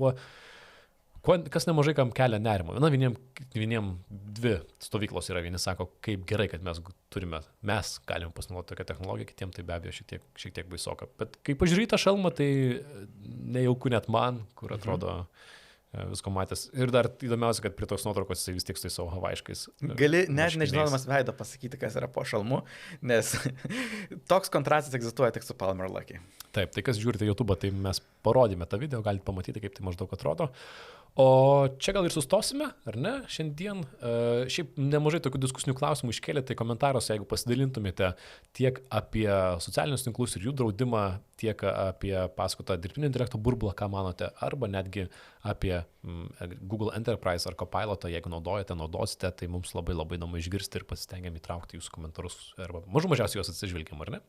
kas nemažai kam kelia nerimo. Vieniem dvi stovyklos yra, vieni sako, kaip gerai, kad mes galime pasinaudoti tokią technologiją, kitiem tai be abejo šiek tiek baisoka. Bet kai pažiūrėjai tą šalmą, tai nejauku net man, kur atrodo visko matęs. Ir dar įdomiausia, kad prie tos nuotraukos jisai vis tiek su savo havaiškais. Gali net marškiniais. nežinodamas veido pasakyti, kas yra po šalmu, nes toks kontrastas egzistuoja tik su Palmer Lucky. Taip, tai kas žiūrite YouTube, tai mes parodėme tą video, galite pamatyti, kaip tai maždaug atrodo. O čia gal ir sustosime, ar ne? Šiandien šiaip nemažai tokių diskusinių klausimų iškėlėte komentaruose, jeigu pasidalintumėte tiek apie socialinius tinklus ir jų draudimą, tiek apie paskutą dirbtinio intelekto burbulą, ką manote, arba netgi apie Google Enterprise ar Copilotą, jeigu naudosite, tai mums labai labai įdomu išgirsti ir pasistengiam įtraukti jūsų komentarus, arba mažiausiai juos atsižvelgiam, ar ne?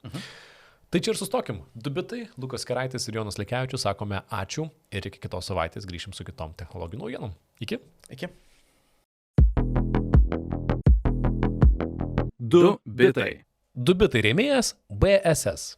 Tai čia ir sustokim. Du bitai, Lukas Keraitis ir Jonas Lekevičius, sakome ačiū ir iki kitos savaitės grįšim su kitom technologijų naujienom. Iki. Iki. Du bitai. Du bitai rėmėjas BSS.